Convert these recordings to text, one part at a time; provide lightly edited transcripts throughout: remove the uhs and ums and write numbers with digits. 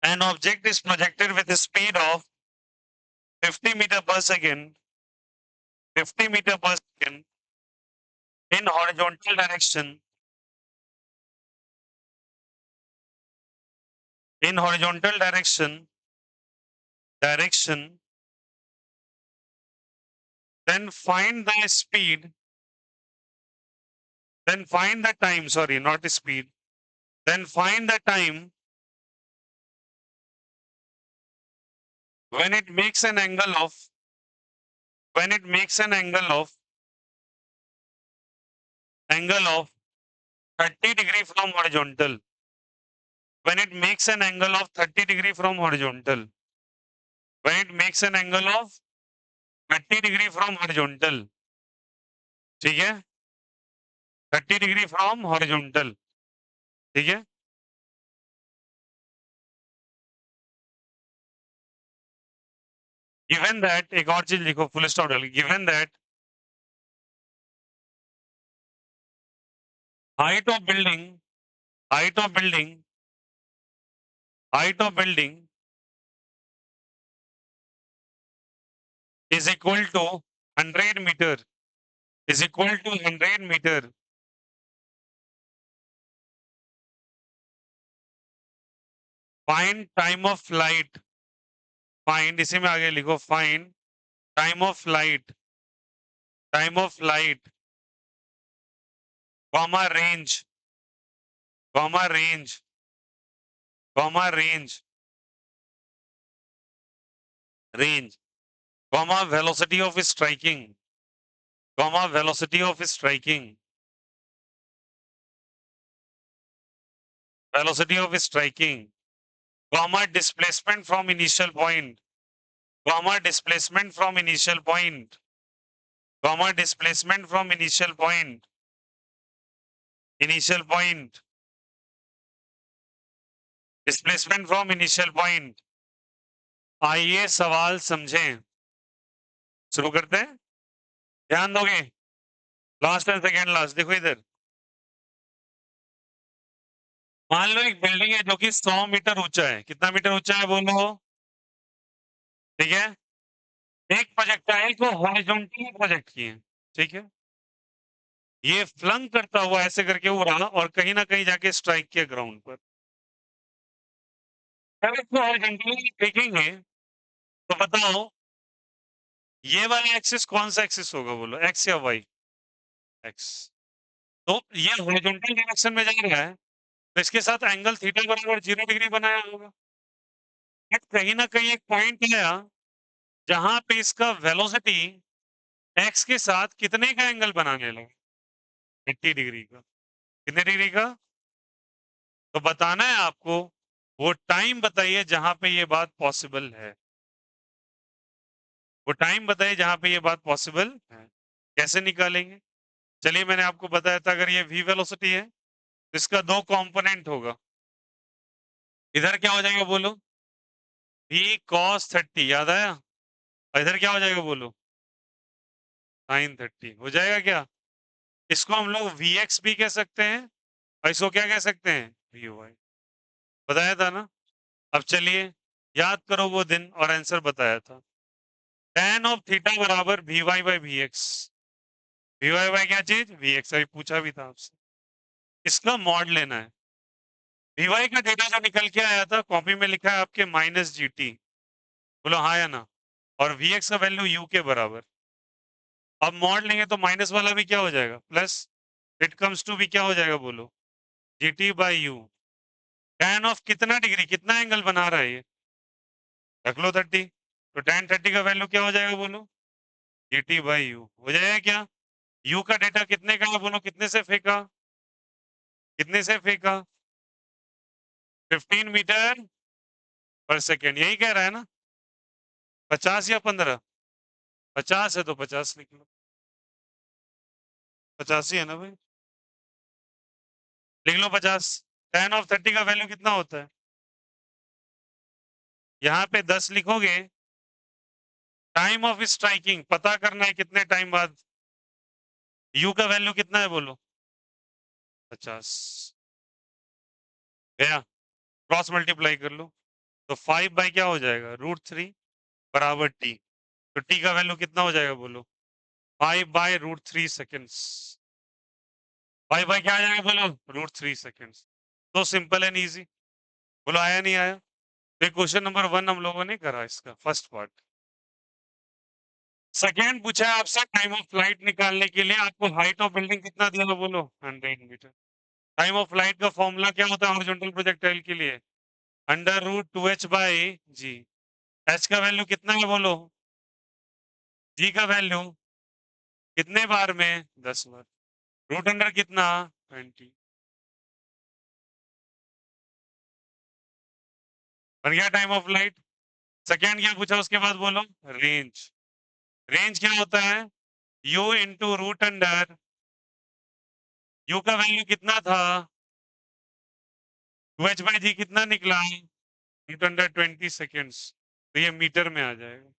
An object is projected with a speed of 50 meter per second, 50 meter per second in horizontal direction, in horizontal direction, then find the speed, then find the time, sorry, not the speed, then find the time when it makes an angle of, when it makes an angle of 30 degree from horizontal, when it makes an angle of 30 degree from horizontal, when it makes an angle of 30 degree from horizontal, ठीक है, 30 degree from horizontal, ठीक है, given that, एक और चीज लिखो, full stop डाल, given that height of building, height of building, height of building is equal to 100 meter, is equal to 100 meter, find time of flight, find, इसी में आगे लिखो, find time of flight, time of flight, comma range, comma range, comma range, range, comma velocity of striking, comma velocity of striking, velocity of striking, comma displacement from initial point, comma displacement from initial point, comma displacement from initial point, initial point, displacement from initial point. आइए सवाल समझें, शुरू करते हैं, ध्यान दोगे, last and second last, देखो इधर, मान लो एक बिल्डिंग है जो कि 100 मीटर ऊंचा है, कितना मीटर ऊंचा है बोलो, ठीक है, एक प्रोजेक्टाइल को हॉरिजॉन्टली प्रोजेक्ट किए, ठीक है, ये फ्लंग करता हुआ ऐसे करके उड़ा और कहीं ना कहीं जाके स्ट्राइक किया ग्राउंड पर। अगर इसको हॉरिजॉन्टली देखेंगे तो बताओ ये वाला एक्सिस कौन सा एक्सिस होगा बोलो, एक्स या वाई? एक्स। तो ये हॉरिजॉन्टल डायरेक्शन में जा रहा है, तो इसके साथ एंगल थीटा बराबर 0 डिग्री बनाया होगा। बट कहीं ना कहीं एक पॉइंट आया जहां पे इसका वेलोसिटी एक्स के साथ कितने का एंगल बनाने लगा, 80 डिग्री का। कितने डिग्री का? तो बताना है आपको, वो टाइम बताइए जहां पे ये बात पॉसिबल है, वो टाइम बताइए जहां पे ये बात पॉसिबल है। कैसे निकालेंगे? चलिए मैंने आपको बताया था, अगर ये v वेलोसिटी है तो इसका दो कंपोनेंट होगा, इधर क्या हो जाएगा बोलो, v cos 30, याद आया, और इधर क्या हो जाएगा बोलो, sin 30 हो जाएगा क्या? इसको हम लोग vx भी कह सकते हैं और इसको क्या कह सकते हैं, vy। बताया था ना। अब चलिए याद करो वो दिन और आंसर बताया था, tan ऑफ थीटा बराबर vy by vx, vy by क्या चीज, vx, अभी पूछा भी था आपसे, इसका मॉड लेना है। vy का डेटा जो निकल के आया था कॉपी में लिखा है आपके -gt, बोलो हाँ या ना, और vx का वैल्यू u के बराबर। अब मॉड लेंगे तो माइनस वाला भी क्या हो जाएगा, प्लस, इट कम्स टू भी क्या हो जाएगा बोलो, gt by you. tan of कितना डिग्री, कितना एंगल बना रहा है ये, रख लो 30, तो tan 30 का वैल्यू क्या हो जाएगा बोलो, gt बाई यू हो जाएगा क्या? u का डेटा कितने का है बोलो, कितने से फेंका, कितने से फेंका, 15 मीटर पर सेकेंड, यही कह रहा है ना, 50 या 15, 50 है तो 50 लिख लो, 85 है ना भाई, लिख लो 50। tan ऑफ 30 का वैल्यू कितना होता है, यहाँ पे 10 लिखोगे, टाइम ऑफ स्ट्राइकिंग पता करना है कितने टाइम बाद, u का वैल्यू कितना है बोलो, 50, गया, क्रॉस मल्टीप्लाई कर लो, तो 5 बाई क्या हो जाएगा √3 बराबर टी। तो टी का वैल्यू कितना हो जाएगा बोलो 5/√3 सेकेंड्स। 5 बाई क्या आ जाएगा बोलो √3 सेकेंड्स। तो सिंपल एंड इजी। बोलो आया नहीं आया। तो क्वेश्चन नंबर 1 हम लोगों ने करा इसका फर्स्ट पार्ट। सेकेंड पूछा है आपसे टाइम ऑफ फ्लाइट निकालने के लिए आपको हाइट ऑफ बिल्डिंग कितना दिया है बोलो 100 मीटर। टाइम ऑफ फ्लाइट का फॉर्मूला क्या होता है हॉरिजॉन्टल प्रोजेक्टाइल के लिए √2h/g। h का वैल्यू कितना है बोलो g का वैल्यू कितने बार में 10 बार। रूट अंडर कितना 20। बन गया टाइम ऑफ फ्लाइट। सेकेंड क्या पूछा उसके बाद बोलो रेंज। रेंज क्या होता है u into root under u का वैल्यू कितना था 2h/g कितना निकला रूट अंडर 20 सेकेंड्स। तो ये मीटर में आ जाएगा।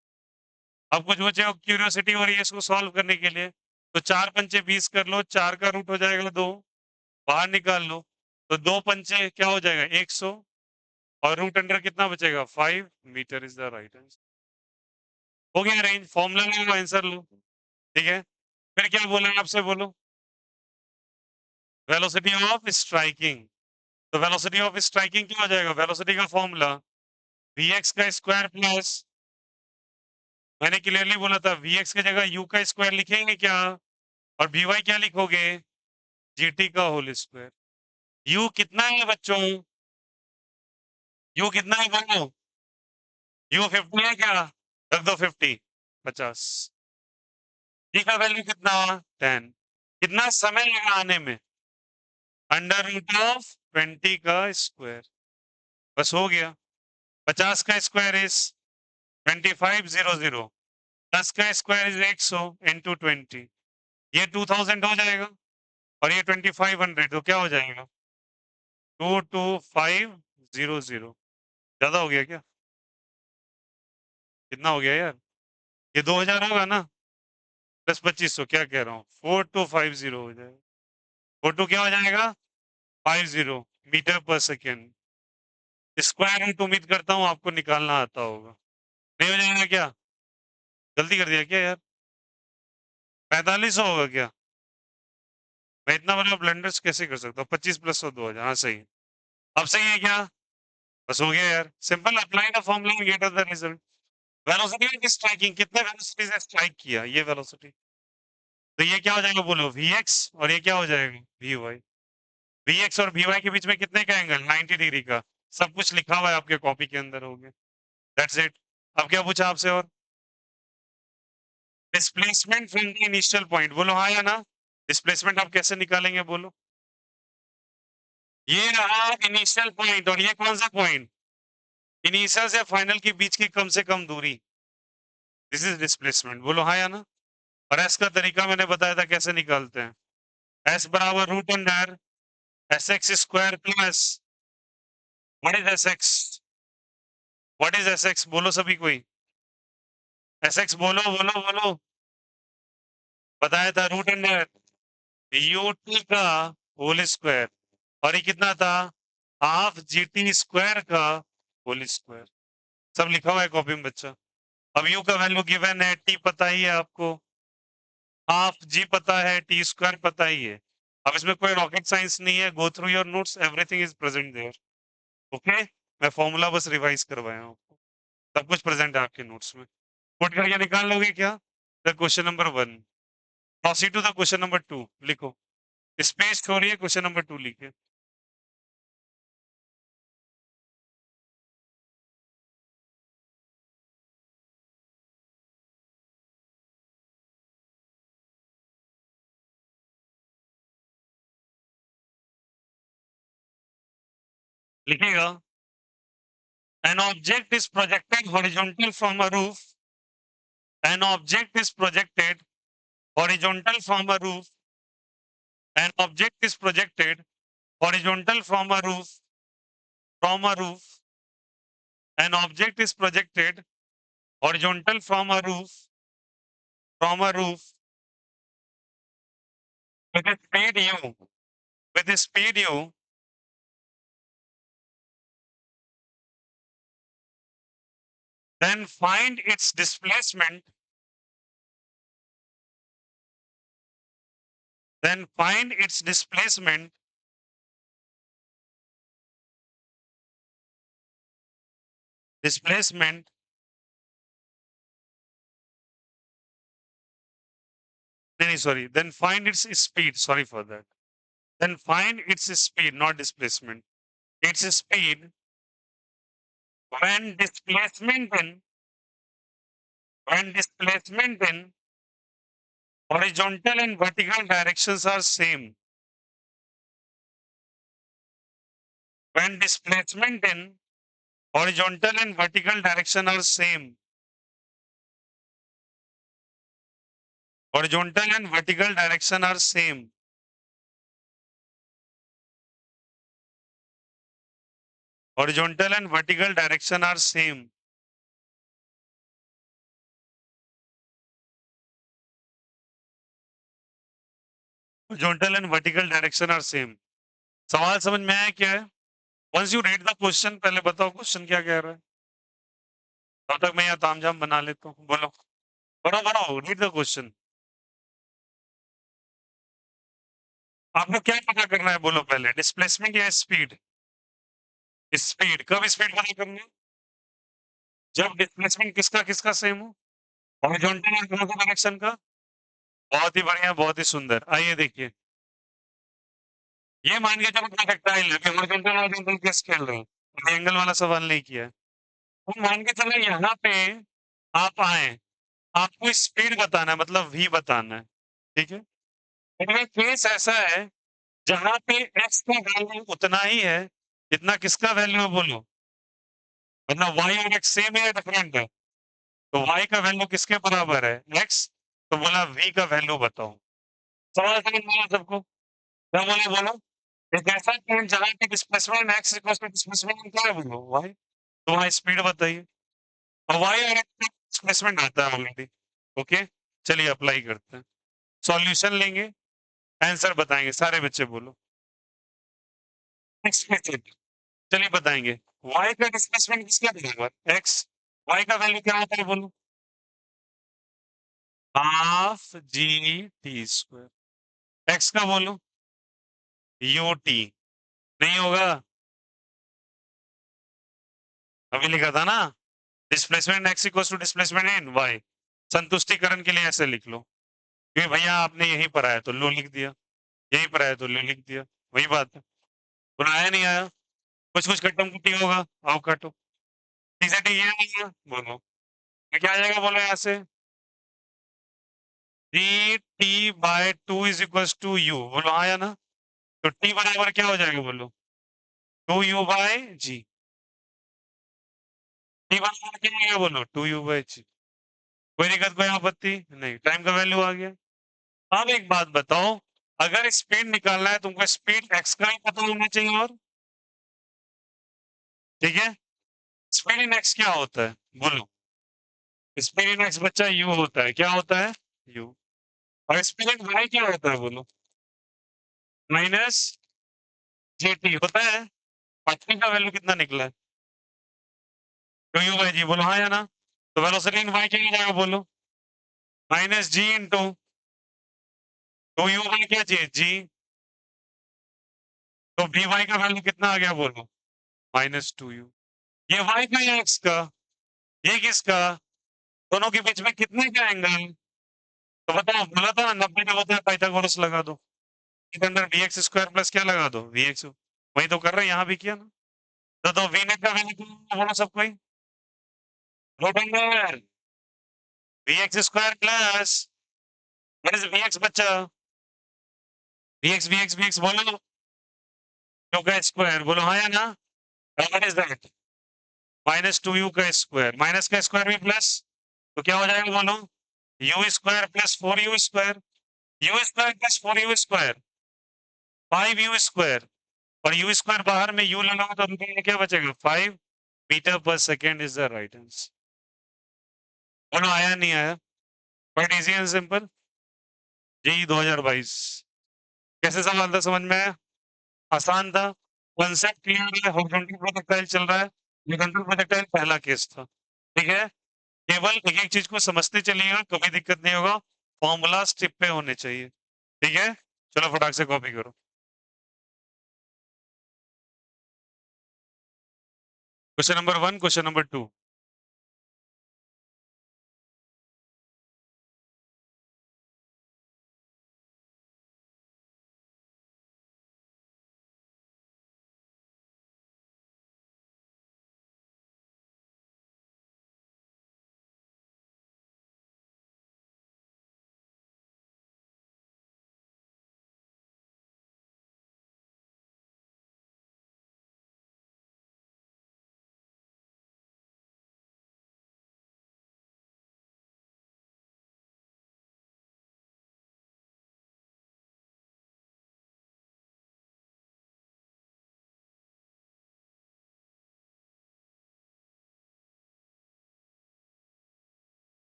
अब कुछ बचे हो क्यूरियोसिटी हो रही है इसको सॉल्व करने के लिए। तो 4 पंचे 20 कर लो 4 का रूट हो जाएगा 2 बाहर निकाल लो। तो 2 पंचे क्या हो जाएगा 100 और रूट अंडर कितना बचेगा 5 metre is the right answer. हो गया रेंज फॉर्मूला लो आंसर लो। ठीक है फिर क्या बोला है आपसे बोलो वेलोसिटी ऑफ स्ट्राइकिंग। तो वेलोसिटी ऑफ स्ट्राइकिंग क्या हो जाएगा वेलोसिटी का फॉर्मूला vx का स्क्वायर प्लस मैंने क्लियरली बोला था vx की जगह u का स्क्वायर लिखेंगे क्या और vy क्या लिखोगे gt का होल स्क्वायर। u कितना है बच्चों u कितना है बोलो u 50 है क्या रख दो 50 50 t का वैल्यू कितना 10। कितना समय लगा आने में √20 का स्क्वायर। बस हो गया 50 का स्क्वायर इज 2500 10 का स्क्वायर इज 100 इंटू 20 ये 2000 हो जाएगा और ये 2500 तो क्या हो जाएगा 22500। ज्यादा हो गया क्या कितना हो गया यार ये 2000 होगा ना प्लस 2500 क्या कह रहा हूँ 4250 हो जाएगा। 42 क्या हो जाएगा 50 मीटर पर सेकेंड। स्क्वायर रूट उम्मीद करता हूँ आपको निकालना आता होगा। नहीं हो जाएगा क्या गलती कर दिया क्या यार 4500 होगा क्या। मैं इतना बड़ा ब्लेंडर्स कैसे कर सकता हूँ 25 प्लस 100 2000 हाँ सही है। अब सही है क्या बस हो गया यार simple apply the formula and get the result. Velocity की स्ट्राइकिंग कितने वेलोसिटी से स्ट्राइक किया ये वेलोसिटी। तो ये क्या हो जाएगा बोलो vx और ये क्या हो जाएगा vy। vx और vy के बीच में कितने का एंगल 90 डिग्री का। सब कुछ लिखा हुआ है आपके कॉपी के अंदर हो गया दैट्स इट। अब क्या पूछा आपसे और displacement from the initial point बोलो हाँ या ना। डिस्प्लेसमेंट आप कैसे निकालेंगे बोलो ये रहा इनिशियल पॉइंट और ये कौन सा पॉइंट इनिशियल से फाइनल के बीच की कम से कम दूरी दिस इज डिस्प्लेसमेंट बोलो हाँ या ना। और एस का तरीका मैंने बताया था कैसे निकालते हैं एस बराबर root under S X square plus what is S X what is S X बोलो सभी कोई एस एक्स बोलो बोलो बोलो बताया था रूट अंडर यू टी का होल स्क्वायर और ये कितना था हाफ जी टी स्क्वायर का होल स्क्वायर। सब लिखा हुआ है कॉपी में बच्चा। अब यू का वैल्यू गिवन है टी पता ही है आपको हाफ जी पता है टी स्क्वायर पता ही है। अब इसमें कोई रॉकेट साइंस नहीं है go through your notes everything is present there okay. मैं फॉर्मूला बस रिवाइज करवाया हूँ सब कुछ प्रेजेंट है आपके नोट्स में। पुट करके निकाल लोगे क्या the question number 1 proceed to the question number 2 लिखो स्पेस छोड़िए क्वेश्चन नंबर 2 लिखिए। लिखिएगा an object is projected horizontal from a roof an object is projected horizontal from a roof an object is projected horizontal from a roof an object is projected horizontal from a roof with a speed u with a speed u then find its displacement, displacement sorry, then find its speed, sorry for that, then find its speed, not displacement, its speed when displacement in horizontal and vertical directions are same. When displacement in horizontal and vertical direction are same. Horizontal and vertical direction are same. Horizontal and vertical direction are same. Horizontal and vertical direction are same. सवाल समझ में आया क्या है? Once you read the question, पहले बताओ question क्या कह रहा है? तब तक मैं यहाँ तामझाम बना लेता हूँ. बोलो. बनाओ. Read the question. आपको क्या पता करना है? बोलो पहले. डिस्प्लेसमेंट या स्पीड? स्पीड. कब स्पीड पता करनी है? जब डिस्प्लेसमेंट किसका किसका सेम हो? हॉरिजॉन्टल और वर्टिकल डायरेक्शन का. बहुत ही बढ़िया, बहुत ही सुंदर. आइए देखिए. ये मान के चलो प्रोजेक्टाइल है कि हॉरिजॉन्टल हॉरिजॉन्टल केस खेल रहे हैं. एंगल वाला सवाल नहीं किया है. तो मान के चलो यहाँ पे आप आए. आपको स्पीड बताना है, मतलब वी बताना है. ठीक है. इनमें केस ऐसा है जहां पे एक्स का वैल्यू उतना ही है जितना किसका वैल्यू है? बोलो. मतलब वाई और एक्स सेम है या डिफरेंट है? तो y का वैल्यू किसके बराबर है? x. तो बोला v का वैल्यू बताओ. सवाल समझ में आया सबको? क्या बोले? बोलो. एक ऐसा पॉइंट जहां पे displacement x equal to displacement क्या है? बोलो y. तो वहां स्पीड बताइए. और y और x का डिस्प्लेसमेंट आता है ऑलरेडी. ओके. चलिए अप्लाई करते हैं. सॉल्यूशन लेंगे, आंसर बताएंगे. सारे बच्चे बोलो. एक्सप्लिसिट. चलिए बताएंगे. y का डिस्प्लेसमेंट किसके बराबर? x. y का वैल्यू क्या होता है? बोलो. Half G T square. x का बोलो. U T. नहीं होगा. अभी लिखा था ना. Displacement x equal to displacement in y. संतुष्टिकरण के लिए ऐसे लिख लो. क्योंकि भैया आपने यहीं पर आया तो लो लिख दिया, यहीं पर आया तो लो लिख दिया. वही बात है. बोला आया नहीं आया. कुछ कुछ कट्टम कुट्टी होगा. आओ काटो. ठीक है. ये नहीं है. बोलो. ये क्या आ जाएगा? बोलो यहाँ से. G T by two is equal to U. बोलो आया ना. तो टी बराबर क्या हो जाएगा? बोलो. Two U by G. T बराबर क्या आएगा? बोलो. Two U by G. कोई दिक्कत, कोई आपत्ति नहीं. टाइम का वैल्यू आ गया. अब एक बात बताओ. अगर स्पीड निकालना है तुमको स्पीड एक्स का ही पता होना चाहिए. और ठीक है. स्पीड इन एक्स क्या होता है? बोलो. स्पीड इन एक्स बच्चा यू होता है. क्या होता है? यू. और स्पीड इन वाई क्या होता है? बोलो. माइनस जे टी होता है. पार्टिकल का वैल्यू कितना निकला है? टू यू बाई जी. बोलो हाँ या ना. तो वेलोसिटी इन वाई क्या हो जाएगा? बोलो. Minus G into two U by क्या चाहिए? जी. तो वी वाई का वैल्यू कितना आ गया? बोलो. Minus two you. ये वाई का या एक्स का? ये किसका? दोनों के बीच में कितने का एंगल? तो बताओ. बोला था 90 का होता है. पाइथागोरस लगा दो. इसके अंदर वी एक्स स्क्वायर प्लस क्या लगा दो? V X. वही तो कर रहे हैं. यहाँ भी किया ना. तो वी नेट का वैल्यू कितना बोला सब कोई? Root under V X square plus what is V X बच्चा? वी एक्स बोलो. टू का स्क्वायर. बोलो हाँ या ना. What is that? Minus two U का स्क्वायर. माइनस का स्क्वायर भी प्लस. तो क्या हो जाएगा? बोलो. U square plus four U square. U square plus four U square. Five U square. और यू स्क्वायर बाहर में यू लगाओ तो रुपये में क्या बचेगा? 5 मीटर पर second is the right answer. बोलो आया नहीं आया. Quite easy and simple. JEE 2022. कैसे सवाल था? समझ में आया? आसान था. कॉन्सेप्ट क्लियर है. हॉरिजॉन्टल प्रोजेक्टाइल चल रहा है. हॉरिजॉन्टल प्रोजेक्टाइल पहला केस था. ठीक है, केवल एक एक चीज को समझते चलिएगा, कभी दिक्कत नहीं होगा। फॉर्मूला स्टिप पे होने चाहिए, ठीक है। चलो फटाक से कॉपी करो। Question number 1, question number 2।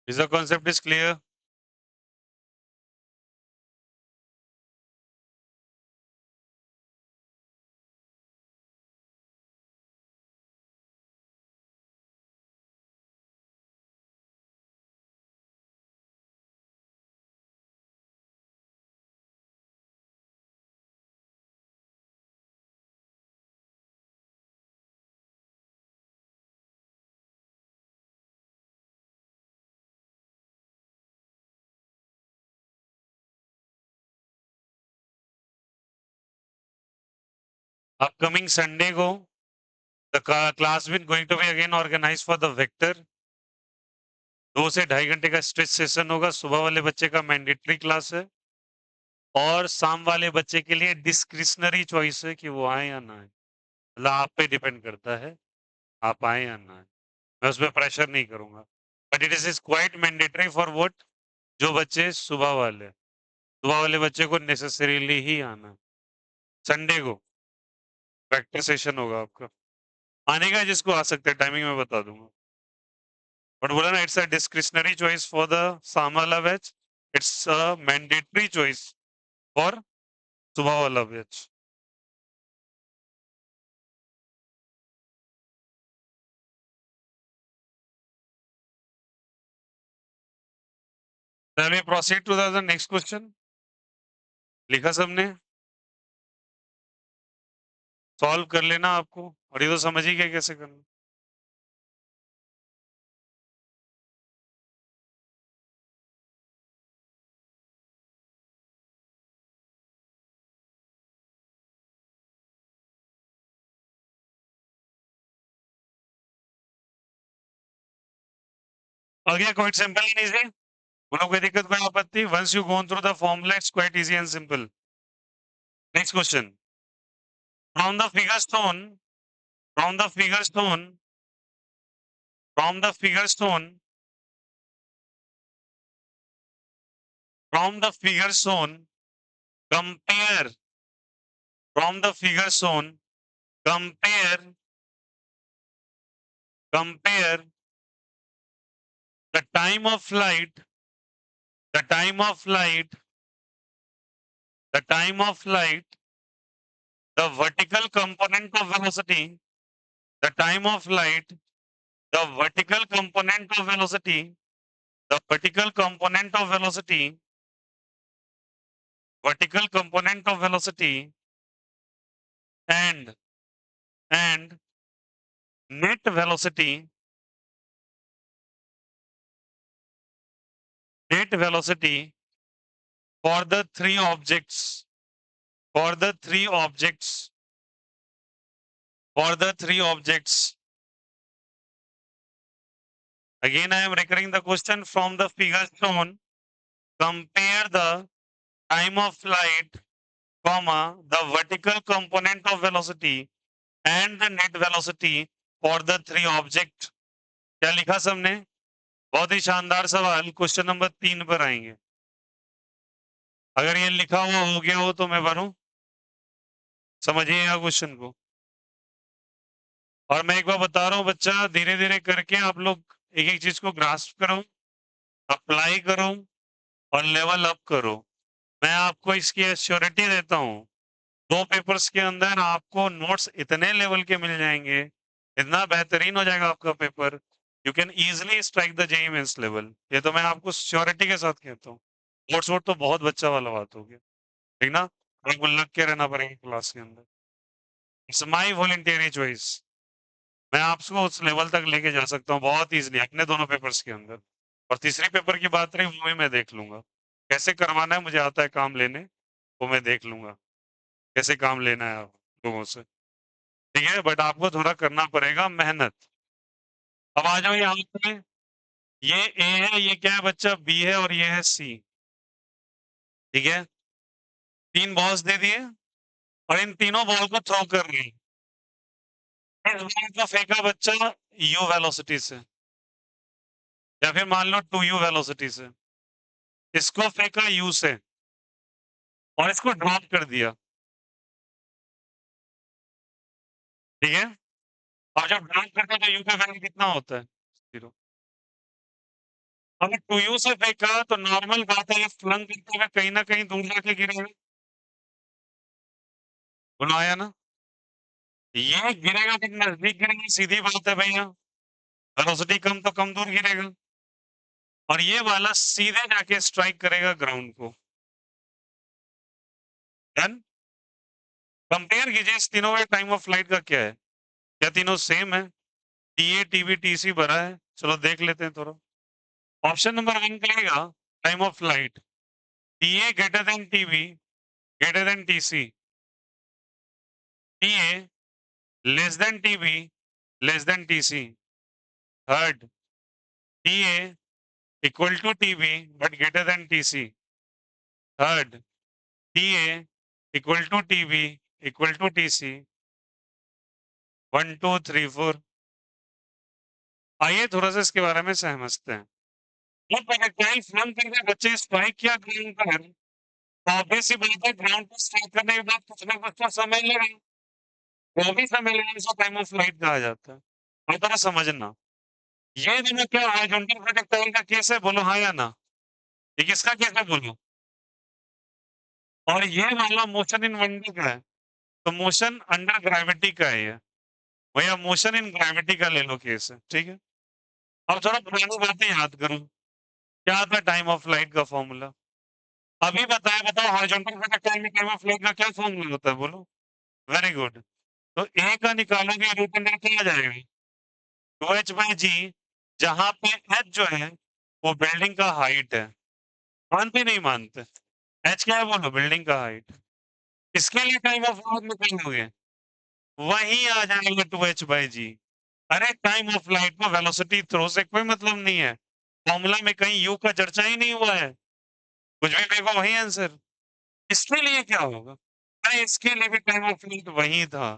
Is the concept is clear? Upcoming Sunday को the class will going to be again organized for the vector. 2 से 2.5 घंटे का स्ट्रेच सेशन होगा। सुबह वाले बच्चे का मैंडेटरी क्लास है और शाम वाले बच्चे के लिए डिस्क्रिशनरी चॉइस है कि वो आए या ना आए। मतलब आप पे डिपेंड करता है, आप आए या ना आए। मैं उसमें प्रेशर नहीं करूंगा। But it is quite mandatory for what? जो बच्चे सुबह वाले बच्चे को नेसेसरीली ही आना है। संडे को प्रैक्टिस सेशन होगा आपका। आने का जिसको आ सकते हैं, टाइमिंग मैं बता दूंगा। बट बोला ना, it's a discretionary choice for the शाम वाला batch, it's a mandatory choice for सुबह वाला batch. Shall we proceed to the next question? लिखा सबने? सॉल्व कर लेना आपको, और ये तो समझ ही गए कैसे करना। आ गया? Quite simple and easy. बोलो कोई दिक्कत, कोई आपत्ति? Once you go through the formula, it's quite easy and simple. Next question. From the figure shown, from the figure shown, from the figure shown, from the figure shown, compare, from the figure shown, compare, compare the time of flight, the time of flight, the time of flight, the vertical component of velocity, the time of flight, the vertical component of velocity, the vertical component of velocity, vertical component of velocity, and net velocity, net velocity for the three objects, for the three objects, for the three objects. Again, I am recurring the question from the figure shown. Compare the time of flight, comma, the vertical component of velocity and the net velocity for the three object. क्या लिखा सबने? बहुत ही शानदार सवाल। Question number 3 पर आएंगे। अगर ये लिखा हुआ हो गया हो तो मैं भरूं? समझिएगा क्वेश्चन को। और मैं एक बार बता रहा हूं बच्चा, धीरे धीरे करके आप लोग एक एक चीज को ग्रास्प करो, अप्लाई करो और लेवल अप करो। मैं आपको इसकी एश्योरिटी देता हूं, 2 पेपर्स के अंदर आपको नोट्स इतने लेवल के मिल जाएंगे, इतना बेहतरीन हो जाएगा आपका पेपर। You can easily strike the JEE mains level. ये तो मैं आपको श्योरिटी के साथ कहता हूँ। नोट्स वोट तो बहुत बच्चा वाला बात हो गया, ठीक ना? आपको लग के रहना पड़ेगा क्लास के अंदर। It's my voluntary choice. मैं आपको उस लेवल तक लेके जा सकता हूँ बहुत इजिली अपने दोनों पेपर्स के अंदर। और तीसरी पेपर की बात रही, वो भी मैं देख लूंगा। कैसे करवाना है, मुझे आता है काम लेने, वो मैं देख लूंगा कैसे काम लेना है आप लोगों से। ठीक है, बट आपको थोड़ा करना पड़ेगा मेहनत। अब आ जाओ यहाँ पे। ये ए है, ये क्या है बच्चा? बी है, और ये है सी। ठीक है, 3 बॉल्स दे दिए और इन तीनों बॉल को थ्रो कर रही। इस बॉल को फेंका बच्चा यू वेलोसिटी से, या फिर मान लो 2u वेलोसिटी से। इसको फेंका यू से और इसको ड्रॉप कर दिया। ठीक है, और जब ड्रॉप करते हैं तो यू का वैल्यू कितना होता है? 0। अगर टू यू से फेंका तो नॉर्मल बात है, ये फ्लंग करते हुए कहीं ना कहीं दूर जाके गिरेगा। बोलो आया ना? ये गिरेगा तो नजदीक गिरेगा, सीधी बात है भैया। वेलोसिटी कम तो कम दूर गिरेगा, और ये वाला सीधे जाके स्ट्राइक करेगा ग्राउंड को। डन। कंपेयर कीजिए इस तीनों का टाइम ऑफ फ्लाइट का क्या है। क्या तीनों सेम है? T A T B T C भरा है, चलो देख लेते हैं थोड़ा। ऑप्शन नंबर 1 कहेगा time of flight T A greater than T B greater than T C, T A less than T B less than T C. Third, T A equal to T B but greater than T C. Third, T A equal to T B equal to T C. 1 2 3 4। आइए थोड़ा सा इसके बारे में समझते हैं। जब projectile flung करके बच्चे स्ट्राइक किया ग्राउंड पर, तो ऑब्वियस सी बात है ग्राउंड पर स्ट्राइक करने के बाद कुछ ना कुछ तो समय लगा। वो भी समय लेने से टाइम ऑफ फ्लाइट कहा जाता है। और थोड़ा समझना, ये दोनों क्या हॉरिजॉन्टल प्रोजेक्टाइल का केस है, बोलो हाँ या ना? ये किसका केस है बोलो? और ये वाला मोशन इन वंडर का है, तो मोशन अंडर ग्रेविटी का है ये। भैया मोशन इन ग्रेविटी का ले लो केस है, ठीक है। अब थोड़ा पुरानी बातें याद करो। क्या था टाइम ऑफ फ्लाइट का फॉर्मूला? अभी बताया, बताओ हॉरिजॉन्टल प्रोजेक्टाइल में टाइम ऑफ फ्लाइट का क्या फॉर्मूला होता है, बोलो। Very good. तो ए का निकालोगे रूट अंडर क्या आ जाएगा? 2h/g, जहां पे h जो है वो बिल्डिंग का हाइट है। मानते नहीं मानते? h क्या है बोलो? बिल्डिंग का हाइट। इसके लिए टाइम ऑफ फ्लाइट निकालोगे, वही आ जाएगा 2h/g। अरे टाइम ऑफ फ्लाइट में वेलोसिटी थ्रो से कोई मतलब नहीं है। फॉर्मूला में कहीं u का चर्चा ही नहीं हुआ है। कुछ भी देखो वही आंसर। इसके लिए क्या होगा? अरे इसके लिए भी टाइम ऑफ फ्लाइट वही था,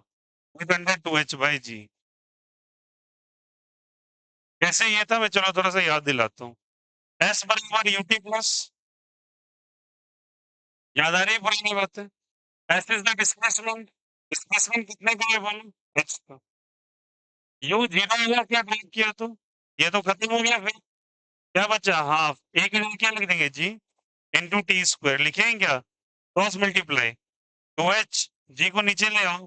रूट अंडर 2h/g। कैसे ये था, मैं चलो थोड़ा सा याद दिलाता हूँ। s बराबर ut प्लस, याद आ रही है पुरानी बातें? s is the displacement. Displacement कितने का है बोलो? h का। u जीरो वाला क्या ड्रॉप किया तो ये तो खत्म हो गया, फिर क्या बचा? हाफ। a के लिए क्या लिख देंगे? g इंटू टी स्क्वायर लिखेंगे क्या? क्रॉस मल्टीप्लाई 2h, g को नीचे ले आओ,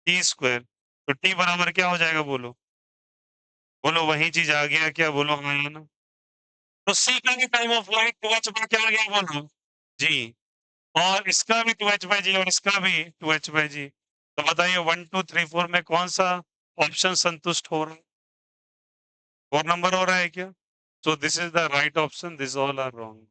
टी स्क्वायर। तो t बराबर क्या हो जाएगा बोलो? बोलो वही चीज आ गया क्या? बोलो हाँ या ना? तो c का भी टाइम ऑफ फ्लाइट 2h पर क्या आ गया बोलो? जी। और इसका भी 2h/g और इसका भी 2h/g। तो बताइए 1 2 3 4 में कौन सा ऑप्शन संतुष्ट हो रहा है? 4 नंबर हो रहा है क्या? So this is the right option, this all are wrong.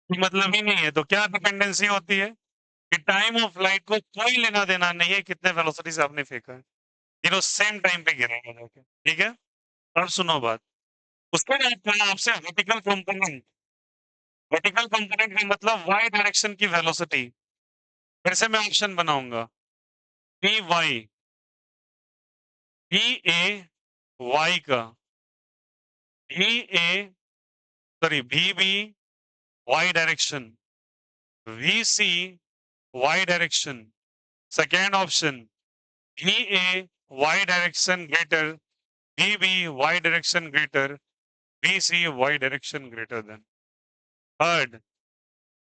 मतलब ही नहीं है, तो क्या डिपेंडेंसी होती है कि टाइम ऑफ फ्लाइट को कोई लेना देना नहीं है कितने वेलोसिटी से आपने फेंका है, तीनों सेम टाइम पे गिरेगा जाके, ठीक है। अब सुनो बात। उसके बाद कहा आपसे वर्टिकल कंपोनेंट। वर्टिकल कंपोनेंट का मतलब वाई डायरेक्शन की वेलोसिटी। फिर से मैं ऑप्शन बनाऊंगा, P Y, P A Y का, V A sorry V B Y direction, V C Y direction. Second option, V A Y direction greater, V B Y direction greater, V C Y direction greater than. Third,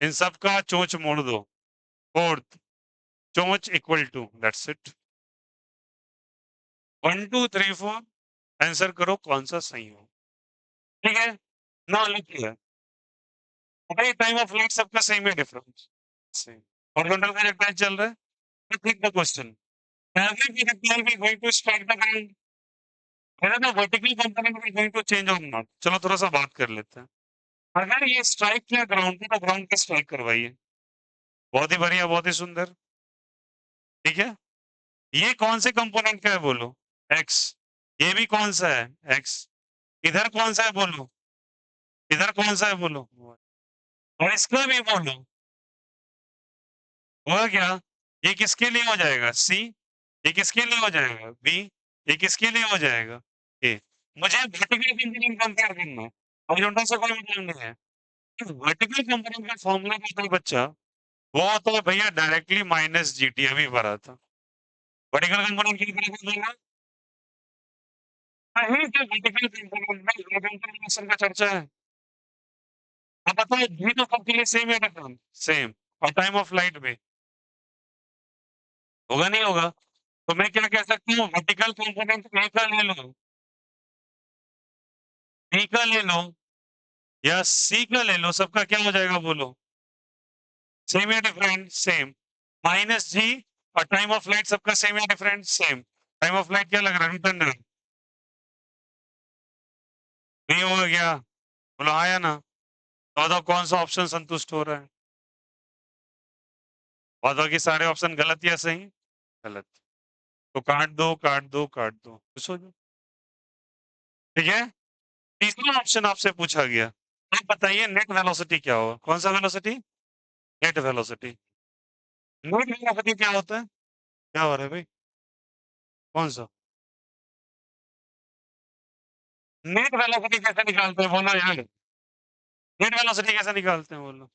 इन सब का चोंच मोड़ दो। Fourth, चोंच equal to, that's it. 1 2 3 4 answer करो कौन सा सही हो, ठीक है। ना लिखिए, टाइम ऑफ फ्लाइट सबका सेम है, डिफरेंस सेम। हॉरिजॉन्टल प्रोजेक्टाइल चल रहा है, तो click the question. Every projectile we going to strike the ground, whether the vertical component is going to change or not। चलो थोड़ा सा बात कर लेते हैं। अगर ये स्ट्राइक किया ग्राउंड पे, तो ग्राउंड पे स्ट्राइक करवाइए। बहुत ही बढ़िया, बहुत ही सुंदर, ठीक है। ये कौन से कंपोनेंट का है बोलो? एक्स। ये भी कौन सा है? एक्स। इधर कौन सा है बोलो? इधर कौन सा है बोलो? और इसका भी बोलो। हुआ क्या? ये किसके लिए हो जाएगा? सी। ये किसके लिए हो जाएगा? बी। ये किसके लिए हो जाएगा? ए। मुझे वर्टिकल कंपोनेंट कंपेयर करना है, हॉरिजॉन्टल से कोई मतलब नहीं है। वर्टिकल कंपोनेंट का फॉर्मूला क्या था बच्चा? वो होता है भैया डायरेक्टली माइनस जीटी, अभी भरा था। वर्टिकल कंपोनेंट की तरह बोलना, कहीं से वर्टिकल कंपोनेंट में हॉरिजॉन्टल मोशन का चर्चा है? अब बताओ भी तो सबके लिए सेम है डिफरेंट? सेम। और टाइम ऑफ फ्लाइट भी होगा, नहीं होगा? तो मैं क्या कह सकती हूँ, वर्टिकल कंपोनेंट ए का ले लो, बी का ले लो या सी का ले लो, सबका क्या हो जाएगा बोलो? सेम या डिफरेंट? सेम। माइनस जी और टाइम ऑफ फ्लाइट सबका सेम या different? Same. Time of flight क्या लग रहा है? Return time. नहीं होगा क्या? बोलो हाँ या ना? तो बताओ कौन सा ऑप्शन संतुष्ट हो रहा है? और बाकी सारे ऑप्शन गलत या सही? गलत। तो काट दो, काट दो, काट दो, खुश हो जाओ। ठीक है। तीसरा ऑप्शन आपसे पूछा गया, आप बताइए नेट वेलोसिटी क्या होगा? कौन सा velocity? Net velocity. Net velocity क्या होता है? क्या हो रहा है भाई? कौन सा? नेट वेलोसिटी कैसे निकालते हैं बोलो यार? नेट वेलोसिटी कैसे निकालते हैं बोलो?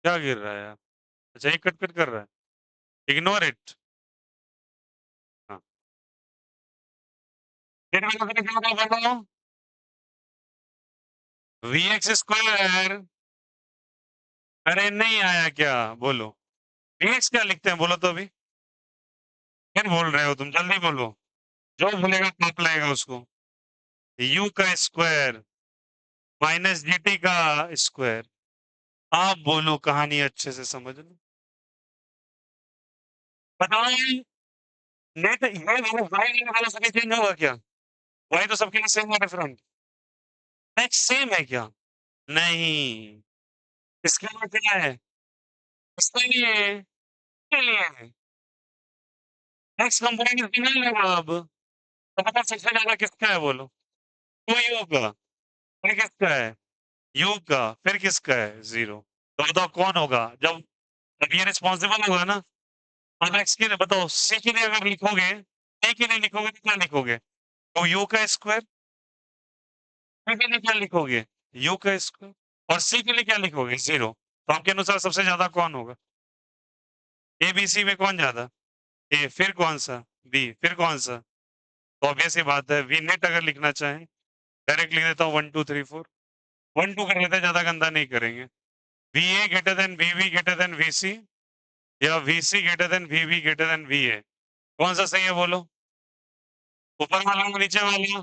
क्या गिर रहा है यार? अच्छा ये कट कट कर रहा है, इग्नोर इट। हाँ। नेट वेलोसिटी क्या होगा बोलो? V X square. अरे नहीं आया क्या? बोलो। वी एक्स क्या लिखते हैं बोलो तो अभी? फिर बोल रहे हो तुम, जल्दी बोलो। जो बोलेगा पाप लाएगा उसको। यू का स्क्वायर माइनस जी टी का स्क्वायर। आप बोलो, कहानी अच्छे से समझ लो। बताओ नेट ये वाला वाई लेने वाला सभी चेंज होगा क्या? वाई तो सबके लिए सेम है, डिफरेंट? नेक्स्ट सेम है क्या? नहीं। इसके लिए क्या है? इसके लिए, इसके लिए है नेक्स्ट कंपोनेंट इसके नहीं लेगा अब। तो पता सबसे ज्यादा किसका है बोलो? तो यू का। फिर किसका है? यू का। फिर किसका है? जीरो। तो बताओ कौन होगा जब? अब ये रिस्पॉन्सिबल होगा ना। अब एक्स के लिए बताओ, सी के लिए अगर लिखोगे, ए के लिए लिखोगे तो क्या लिखोगे? तो यू का स्क्वायर। बी के लिए क्या लिखोगे? यू का स्क्वायर। और सी के लिए क्या लिखोगे? जीरो। तो आपके अनुसार सबसे ज्यादा कौन होगा? ए बी सी में कौन ज्यादा? ए, फिर कौन सा? बी, फिर कौन सा? तो ऑब्वियस ही बात है, वी नेट अगर लिखना चाहें डायरेक्ट लिख देता हूँ 1 2 3 4। 1 2 कर लेते हैं, ज्यादा गंदा नहीं करेंगे। V A greater than V B greater than V C, या V C greater than V B greater than V A. कौन सा सही है बोलो? ऊपर वाला और नीचे वाला?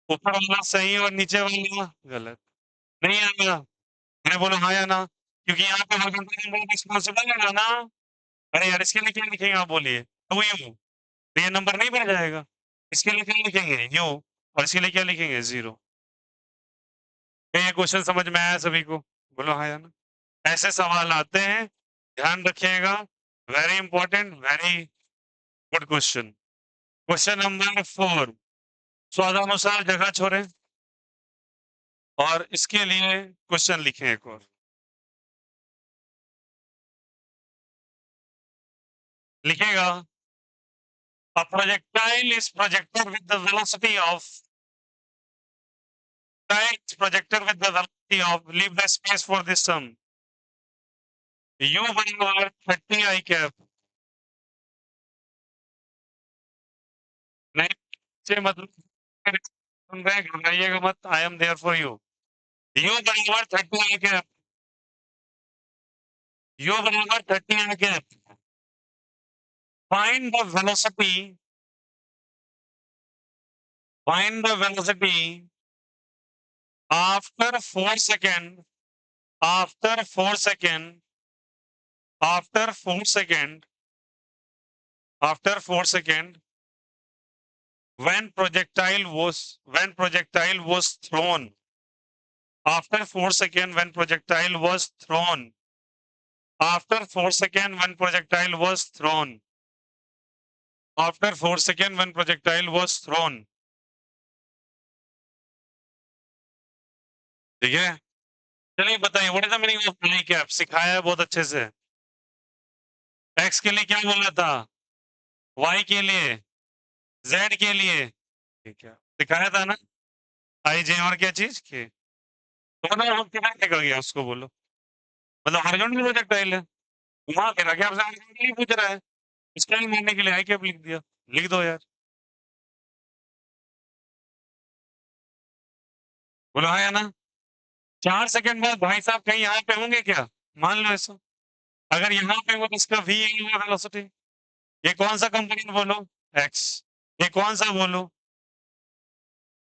ऊपर वाला सही और नीचे वाला गलत। नहीं आएगा। मैंने बोला हाँ या ना? क्योंकि यहाँ पे हॉरिजॉन्टल रिस्पॉन्सिबल है ना। अरे यार इसके लिए क्या लिखेंगे आप बोलिए? Two U. तो ये नंबर नहीं बन जाएगा। इसके लिए क्या लिखेंगे? यू। और इसके लिए क्या लिखेंगे? जीरो। क्या ये क्वेश्चन समझ में आया सभी को? बोलो हाँ या ना? ऐसे सवाल आते हैं, ध्यान रखिएगा। Very important, very good question. Question number 4, स्वादानुसार जगह छोड़ें और इसके लिए क्वेश्चन लिखें एक और। लिखेगा, a projectile is projected with the velocity of projected with the velocity of, leave the space for this sum, u बराबर 30 i कैप। नहीं से मतलब सुन रहे हैं, घबराइएगा मत, I am there for you. u बराबर 30 i कैप। u बराबर 30 i cap. find the velocity, find the velocity after 4 second, after 4 second, after 4 second, after 4 second, when projectile was thrown, after 4 second when projectile was thrown, after 4 second when projectile was thrown, after 4 second when projectile was thrown। ठीक है, चलिए बताइए what is the meaning of I cap? सिखाया है बहुत अच्छे से। X के लिए क्या बोला था? वाई के लिए, जेड के लिए, ठीक है सिखाया था ना? आई जे और क्या चीज के? तो मतलब हम क्या कर गया उसको बोलो? मतलब हॉरिजॉन्टल प्रोजेक्टाइल है, घुमा के रखे, आपसे हॉरिजॉन्टली पूछ रहा है, स्टाइल मारने के लिए आई कैप लिख दिया। लिख दो यार। बोलो हाँ या ना? 4 सेकंड बाद भाई साहब कहीं यहाँ पे होंगे क्या? मान लो ऐसा। अगर यहाँ पे हो तो इसका v होगा वेलोसिटी। ये कौन सा कंपोनेंट बोलो? x। ये कौन सा बोलो?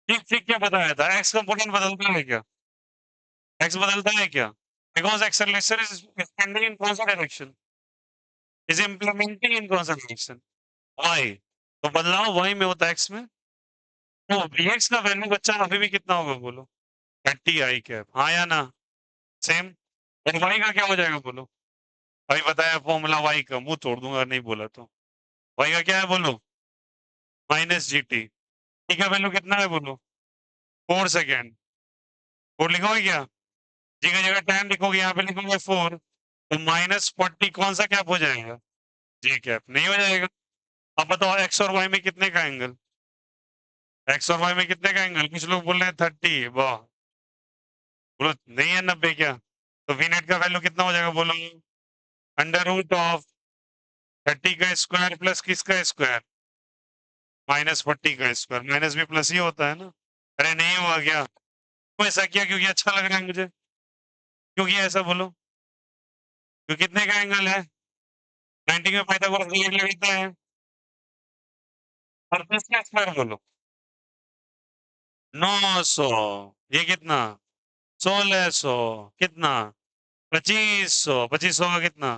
ठीक ठीक क्या बताया था? x कंपोनेंट बदलता है क्या? x बदलता है क्या? बिकॉज़ एक्सेलरेशन इज एक्सपेंडिंग इन कौन सा डायरेक्शन? इज इम्प्लीमेंटिंग इन कौन सा डायरेक्शन? y। तो बदलाव y में होता है x में। तो vx का वैल्यू बच्चा अभी भी कितना होगा बोलो? 30 i कैप। हाँ या ना? सेम। और y का क्या हो जाएगा बोलो? अभी बताया फॉर्मूला y का, मुंह तोड़ दूंगा नहीं बोला तो। y का क्या है बोलो? Minus G T. टी का वैल्यू कितना है बोलो? 4 सेकेंड। 4 लिखोगे क्या? जी का जगह टाइम लिखोगे, यहाँ पे लिखोगे 4। तो -40 कौन सा कैप हो जाएगा? जी कैप नहीं हो जाएगा। अब बताओ एक्स और वाई में कितने का एंगल? एक्स और वाई में कितने का एंगल? कुछ लोग बोल रहे हैं 30। वाह, बोलो नहीं है 90 क्या? तो वी नेट का वैल्यू कितना हो जाएगा बोलो? √ऑफ 30 का स्क्वायर प्लस किसका स्क्वायर? -40 का स्क्वायर। माइनस भी प्लस ही होता है ना। अरे नहीं हुआ क्या? क्यों ऐसा किया? क्योंकि अच्छा लग रहा है मुझे। क्यों किया ऐसा बोलो? तो कितने का एंगल है? 90 में पाइथागोरस का लेग लगता है। और किसका स्क्वायर बोलो? 900। ये कितना? 1600। कितना? 2500। 2500 का कितना?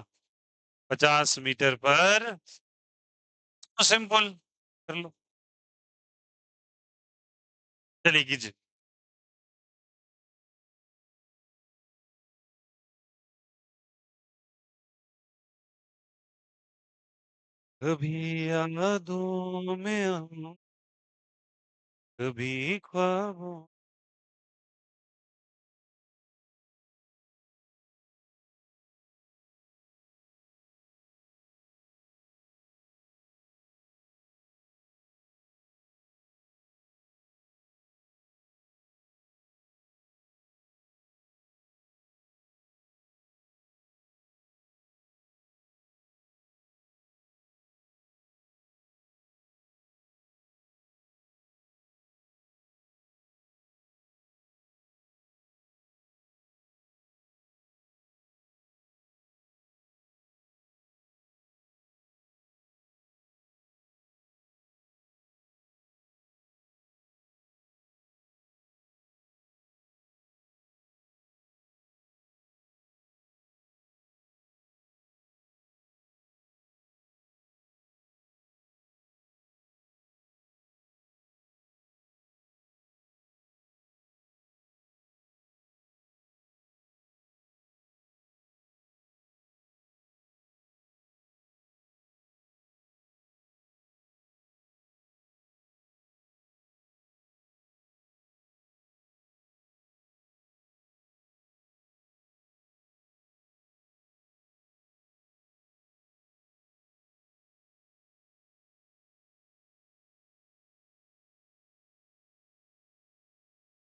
50 मीटर पर। तो सिंपल कर लो। चलिए कीजिए। कभी यादों में आऊं, कभी ख्वाबों।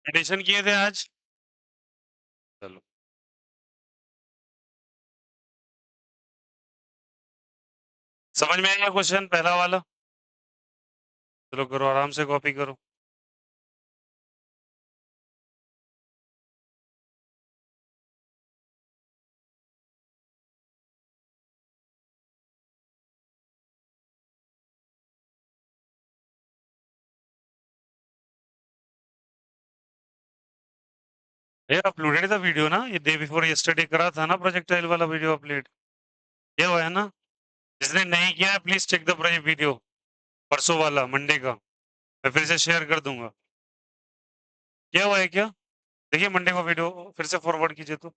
एडिशन किए थे आज? चलो, समझ में आया क्वेश्चन पहला वाला? चलो करो, आराम से कॉपी करो। ये अपलोडेड था वीडियो ना, ये डे बिफोर यस्टरडे करा था ना प्रोजेक्टाइल वाला वीडियो अपलोड। ये हुआ है ना? जिसने नहीं किया है please check the project video. परसों वाला मंडे का। मैं फिर से शेयर कर दूंगा। क्या हुआ है क्या? देखिए मंडे को वीडियो फिर से फॉरवर्ड कीजिए तो।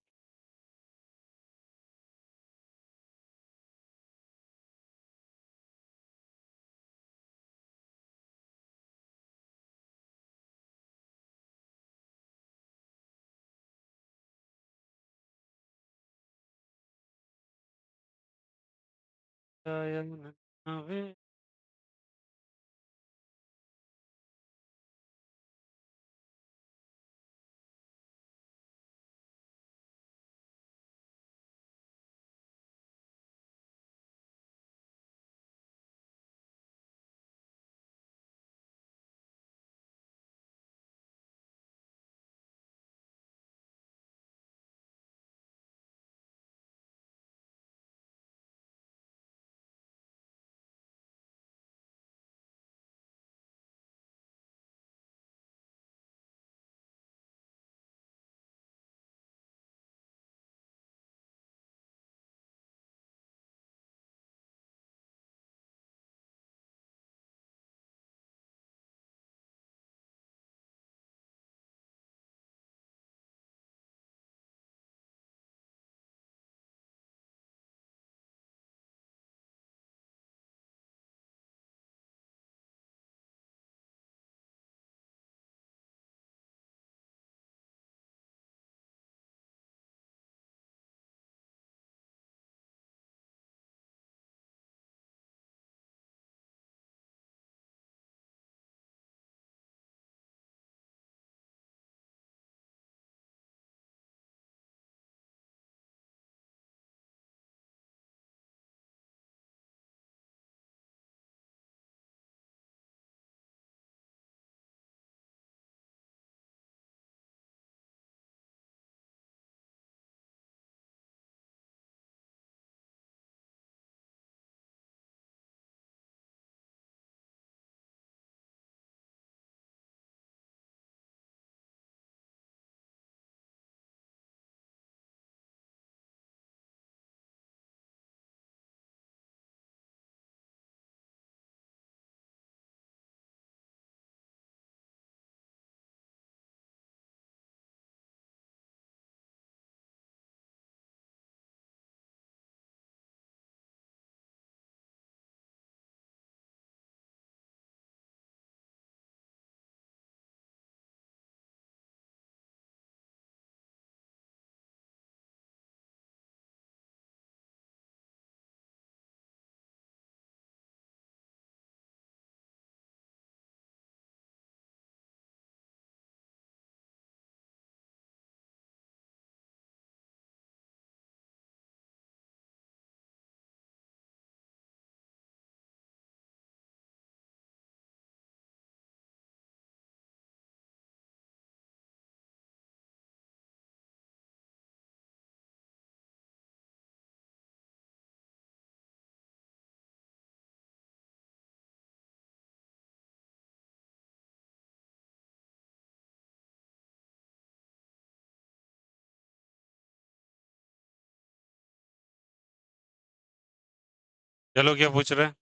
चलो क्या पूछ रहे हैं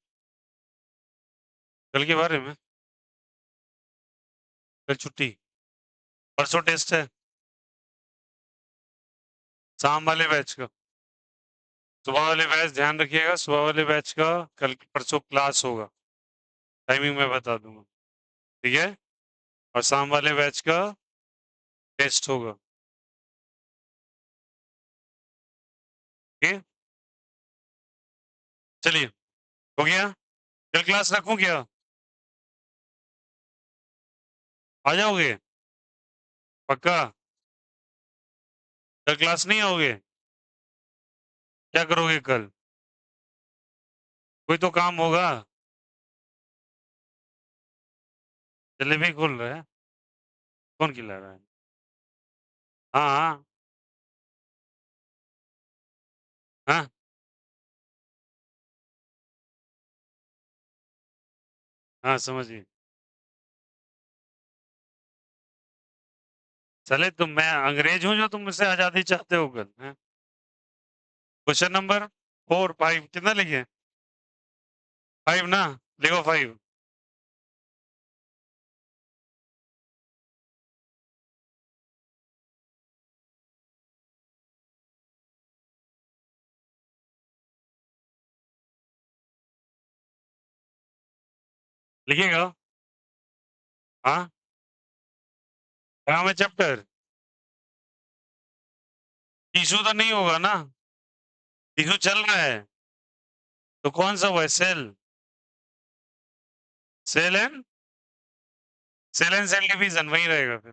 कल के बारे में? कल छुट्टी, परसों टेस्ट है, शाम वाले बैच का। सुबह वाले बैच ध्यान रखिएगा, सुबह वाले बैच का कल परसों क्लास होगा, टाइमिंग मैं बता दूंगा, ठीक है? और शाम वाले बैच का टेस्ट होगा, ठीक है? चलिए, हो गया? कल क्लास रखूं क्या? आ जाओगे? पक्का? कल क्लास नहीं आओगे? क्या करोगे कल? कोई तो काम होगा। जलेबी खोल रहा है? कौन खिला रहा है? हाँ हाँ हाँ, हाँ समझिए। चले तुम, मैं अंग्रेज हूँ जो तुम मुझसे आजादी चाहते हो कल? क्वेश्चन नंबर 4 5 कितना लिखे? 5 ना, लिखो 5। लिखिएगा। हाँ, कहाँ में चैप्टर? टीशू तो नहीं होगा ना? टीशू चल रहा है तो कौन सा हुआ है? सेल एंड सेल डिवीजन वही रहेगा फिर।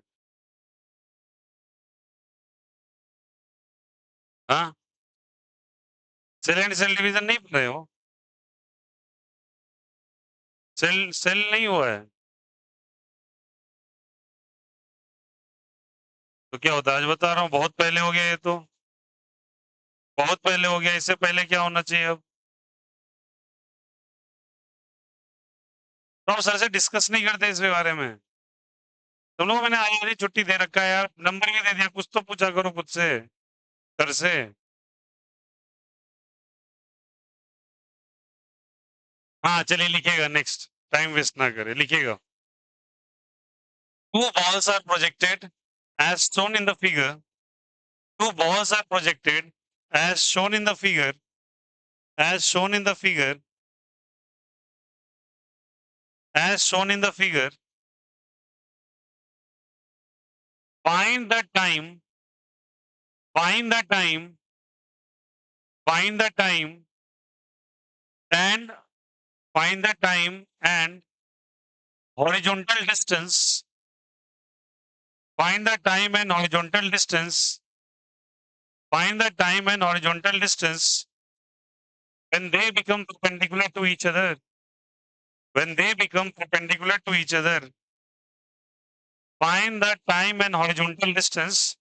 हाँ, सेल डिवीजन नहीं पढ़ रहे हो? सेल सेल नहीं हुआ है तो क्या होता है? आज बता रहा हूँ, बहुत पहले हो गया ये तो, बहुत पहले हो गया। इससे पहले क्या होना चाहिए अब? तो हम सर से डिस्कस नहीं करते इसके बारे में? तुम लोग, मैंने आज वाली छुट्टी दे रखा है यार, नंबर भी दे दिया, कुछ तो पूछा करो खुद से, सर से। हाँ चलिए लिखिएगा, नेक्स्ट, टाइम वेस्ट ना करें, लिखिएगा। Two balls are projected as shown in the figure. Two balls are projected as shown in the figure. As shown in the figure. As shown in the figure. Find the time. Find the time. Find the time. And find the time and horizontal distance. Find the time and horizontal distance. Find the time and horizontal distance when they become perpendicular to each other. When they become perpendicular to each other. Find the time and horizontal distance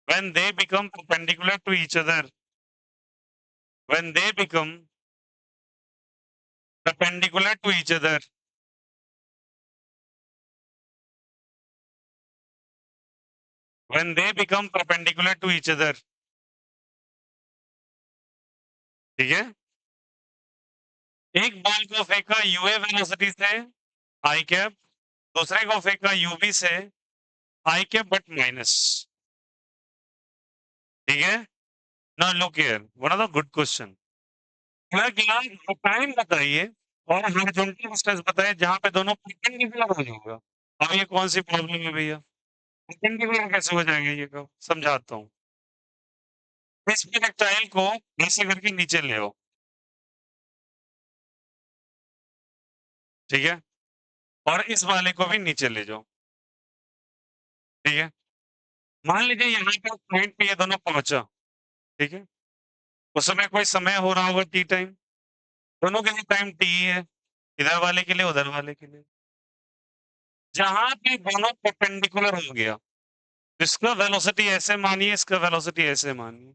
when they become perpendicular to each other. When they become perpendicular to each other. When they become perpendicular to each other. ठीक है? एक ball को फेंका UA velocity से आई cap, दूसरे को फेंका UV से आई कैप बट माइनस। ठीक है? Now look here, one of the good question. क्या टाइम बताइए और हॉरिजॉन्टल डिस्टेंस बताइए जहां पे दोनों परपेंडिकुलर हो जाएगा। अब ये कौन सी प्रॉब्लम है भैया? परपेंडिकुलर कैसे हो जाएंगे ये? कब समझाता हूँ। इस प्रोजेक्टाइल को ऐसे करके नीचे ले आओ, ठीक है? और इस वाले को भी नीचे ले जाओ, ठीक है? मान लीजिए यहाँ पे पॉइंट पे ये दोनों पहुंचा, ठीक है? उस समय कोई समय हो रहा होगा टी टाइम, दोनों के लिए टाइम टी है, इधर वाले के लिए उधर वाले के लिए। जहां पे दोनों परपेंडिकुलर हो गया, इसका वेलोसिटी ऐसे मानिए, इसका वेलोसिटी ऐसे मानिए,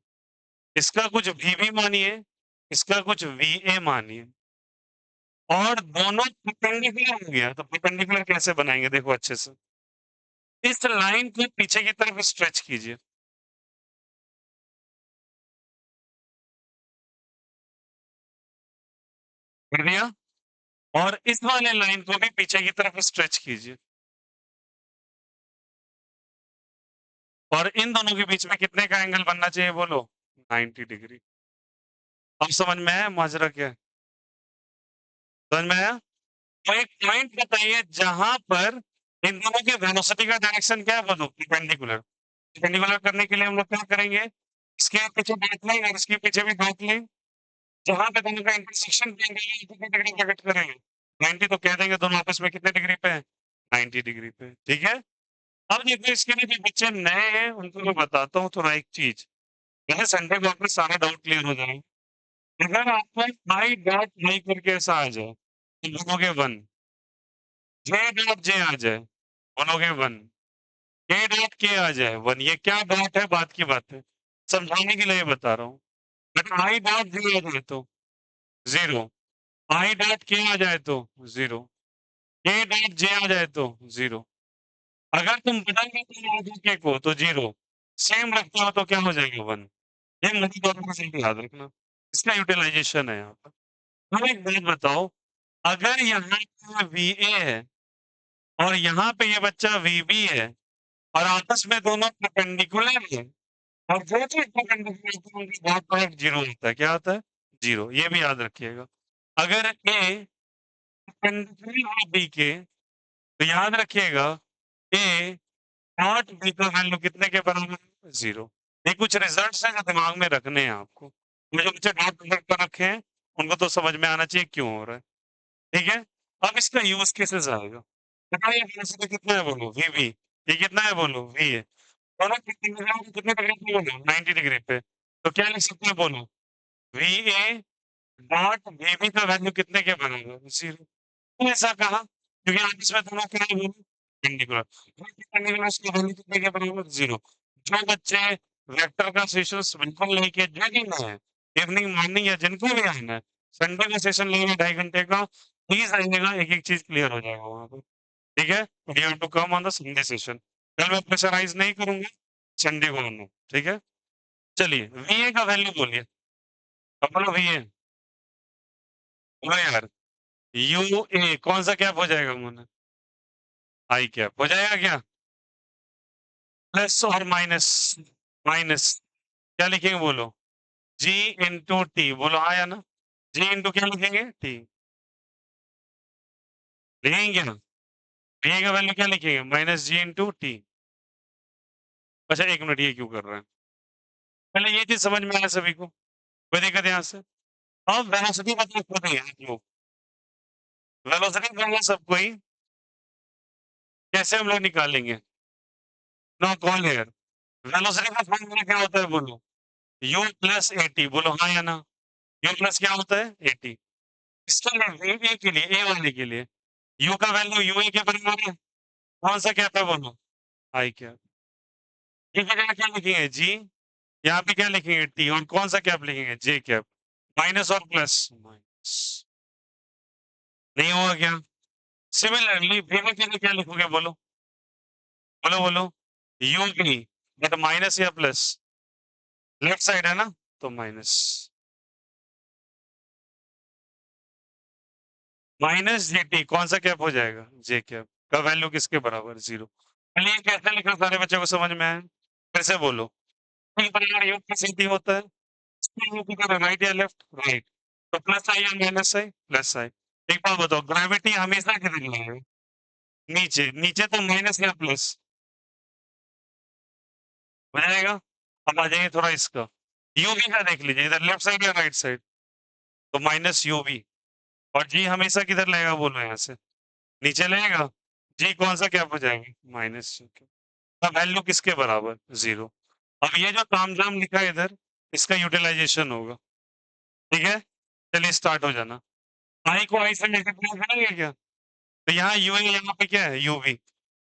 इसका कुछ वी भी मानिए, इसका कुछ वी ए मानिए, और दोनों परपेंडिकुलर हो गया, तो परपेंडिकुलर कैसे बनाएंगे? देखो अच्छे से, इस लाइन को पीछे की तरफ स्ट्रेच कीजिए, कर दिया। और इस वाले लाइन को भी पीछे की तरफ स्ट्रेच कीजिए। और इन दोनों के बीच में कितने का एंगल बनना चाहिए बोलो? 90 डिग्री। अब समझ में आया माजरा क्या है? समझ में आया? तो एक पॉइंट बताइए जहां पर इन दोनों के वेलोसिटी का डायरेक्शन क्या है बोलो? परपेंडिकुलर। परपेंडिकुलर करने के लिए हम लोग क्या करेंगे? इसके पीछे डॉट लाइन और इसके पीछे भी डॉट लाइन। जहां पे दोनों का इंटरसेक्शन पॉइंट है कितने डिग्री प्रकट करेंगे? 90 तो कह देंगे दोनों आपस में कितने डिग्री पे है? 90 डिग्री पे। ठीक है? अब देखो इसके लिए जो बच्चे नए हैं उनको मैं बताता हूँ थोड़ा एक चीज। जैसे संडे को आपका सारा डाउट क्लियर हो जाए। अगर आपको आई डॉट आई करके ऐसा आ जाए तो बोलोगे 1। जे डॉट जे आ जाए बोलोगे 1। के डॉट के आ जाए 1। ये क्या डॉट है बात की बात है। समझाने के लिए बता रहा हूँ। बट आई डॉट जे आ जाए तो 0। आई डॉट के आ जाए तो 0। के डॉट जे आ जाए तो 0। अगर तुम बदल देते हो आगे के को तो 0। सेम रखते हो तो क्या हो जाएगा 1। ये मुझे दोनों से याद रखना। इसका यूटिलाइजेशन है यहाँ पर। अब एक बात बताओ, अगर यहाँ पे VA है और यहाँ पे ये बच्चा VB है और आपस में दोनों परपेंडिकुलर है और जो चीज परपेंडिकुलर होती है उनकी डॉट प्रोडक्ट 0 होता है। क्या होता है? 0। ये भी याद रखिएगा। अगर A परपेंडिकुलर है B के तो याद रखिएगा A डॉट B का वैल्यू कितने के बराबर है? 0। ये कुछ रिजल्ट्स हैं जो दिमाग में रखने हैं आपको। ये जो बच्चे डॉट प्रोडक्ट पर रखे हैं उनको तो समझ में आना चाहिए क्यों हो रहा है। ठीक है? अब इसका यूज़ केसेस आएगा। बताइए वेलोसिटी कितना है बोलो? VB। ये कितना है बोलो? V है। दोनों कितने डिग्री पे बोलो? 90 डिग्री पे। तो क्या लिख सकते हैं बोलो? VA डॉट VB का वैल्यू कितने के बराबर? 0। क्यों ऐसा कहा? क्योंकि आपस में दोनों क्या है बोलो? परपेंडिकुलर। परपेंडिकुलर की वैल्यू कितने के बराबर? 0। जो बच्चे वेक्टर का सेशंस बिल्कुल नहीं किए, जो भी नहीं है, इवनिंग मॉर्निंग या जिनको भी आना है, संडे का सेशन लेंगे 2.5 घंटे का, प्लीज आइएगा, एक-एक चीज़ क्लियर हो जाएगा वहाँ पे। ठीक है? You have to come on the Sunday session. कल मैं प्रेशराइज़ नहीं करूँगा, संडे को आना। ठीक है? चलिए, VA का वैल्यू बोलिए। अब बोलो VA। बोलो यार। UA कौन सा कैप हो जाएगा मुन्ना? आई कैप हो जाएगा क्या? प्लस और माइनस? माइनस क्या लिखेंगे बोलो? G into T. बोलो हाँ या ना? G इंटू क्या लिखेंगे? टी। लिखेंगे क्या? VA का वैल्यू क्या लिखेंगे? Minus G into T. अच्छा 1 मिनट ये क्यों कर रहा है? पहले ये चीज़ समझ में आया सभी को? कोई दिक्कत यहाँ से? अब वेलोसिटी मतलब खुद ही है आप लोग। वेलोसिटी जानना सबको ही। कैसे हम लोग निकालेंगे? No call here. वेलोसिटी का फॉर्मूला क्या होता है बोलो? U plus AT। बोलो हाँ या ना? U प्लस क्या होता है? AT। इसके लिए VA के लिए, A वाले के लिए U का वैल्यू UA के बराबर है। कौन सा कैप है बोलो? आई कैप। G की जगह क्या लिखेंगे? G। यहाँ पे क्या लिखेंगे? T। और कौन सा कैप लिखेंगे? J cap. माइनस और प्लस? माइनस। नहीं होगा क्या? सिमिलरली V के लिए क्या लिखोगे बोलो? बोलो बोलो। UV बट माइनस या प्लस? लेफ्ट साइड है ना? तो माइनस। माइनस GT कौन सा कैप हो जाएगा? J कैप का वैल्यू किसके बराबर? 0। चलिए कैसे लिखा सारे बच्चों को समझ में आया? फिर से बोलो। T बराबर U प्लस AT होता है। U की तरह राइट या लेफ्ट? राइट। तो प्लस आई या माइनस आई? प्लस आई। एक बात बताओ, ग्रेविटी हमेशा किधर लगेगा? नीचे। नीचे तो माइनस या प्लस? हो जाएगा। अब आ जाइए थोड़ा इसका। UV का देख लीजिए, इधर लेफ्ट साइड या राइट साइड? तो माइनस UV। और G हमेशा किधर लगेगा बोलो यहाँ से? नीचे लगेगा। G कौन सा कैप हो जाएगा? Minus G। अब वैल्यू किसके बराबर? 0। अब ये जो तामझाम लिखा है इधर, इसका यूटिलाइजेशन होगा। ठीक है? चलिए स्टार्ट हो जाना। आई को आई से मल्टीप्लाई करेंगे क्या? तो यहाँ UA यहाँ पे क्या है? UV।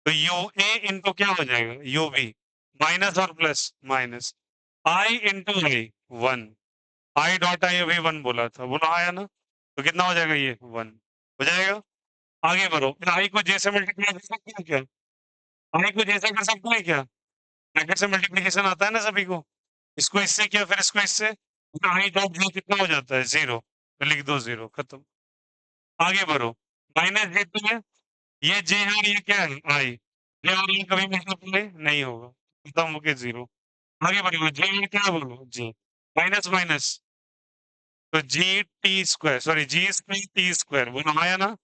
तो UA इनटू क्या हो जाएगा? UV। माइनस और plus? Minus. I into I 1। I dot I अभी 1 बोला था। बोला हाँ या ना? तो कितना हो जाएगा ये? 1 हो जाएगा। आगे बढ़ो। फिर आई को J से मल्टीप्लाई कर सकते हैं क्या? आई को J से कर सकते हैं क्या? ब्रैकेट से मल्टीप्लिकेशन आता है ना सभी को? इसको इससे किया फिर इसको इससे, तो आई डॉट 0 कितना हो जाता है? 0। तो लिख दो 0 खत्म। आगे बढ़ो, माइनस जे टू है, ये जे है और ये क्या है आई, जे और ये कभी मल्टीप्लाई नहीं होगा, खत्म होके जीरो। आगे बढ़ो, जे और क्या बोलो जी, माइनस माइनस, तो g T square, sorry g square T square, बोलो आया ना,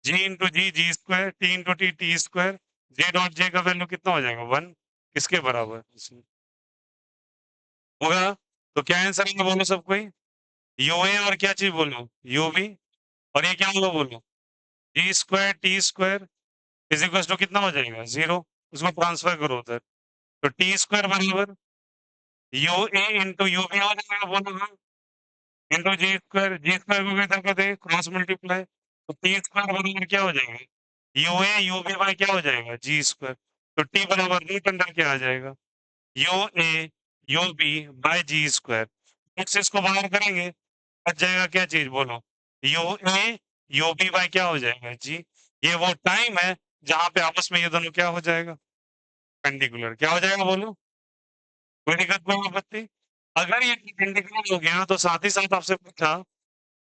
g into g square, T into T square, J dot J का वैल्यू कितना हो जाएगा 1, किसके बराबर इसमें होगा, तो क्या आंसर है बोलो सब कोई, यूए और क्या चीज बोलो यूवी, और ये क्या होगा बोलो, g square T square is equal to कितना हो जाएगा जीरो, उसको ट्रांसफर करो उधर, तो टी स्क्वायर बराबर U A into U B हो जाएगा, बोलो हाँ, इंटू जी स्क्वायर को किधर कर देंगे क्रॉस मल्टीप्लाई, तो टी स्क्वायर बराबर क्या हो जाएगा, U A U B by क्या हो जाएगा जी स्क्वायर, तो टी बराबर रूट अंडर क्या आ जाएगा, U A U B by G square, X इसको बाहर करेंगे, बच जाएगा क्या चीज बोलो, U A U B by क्या हो जाएगा जी, ये वो टाइम है जहां पे आपस में ये दोनों क्या हो जाएगा, पेंडिकुलर क्या हो जाएगा बोलो, कोई दिक्कत कोई आपत्ति, अगर ये पेंडिकुलर हो गया तो साथ ही साथ आपसे पूछा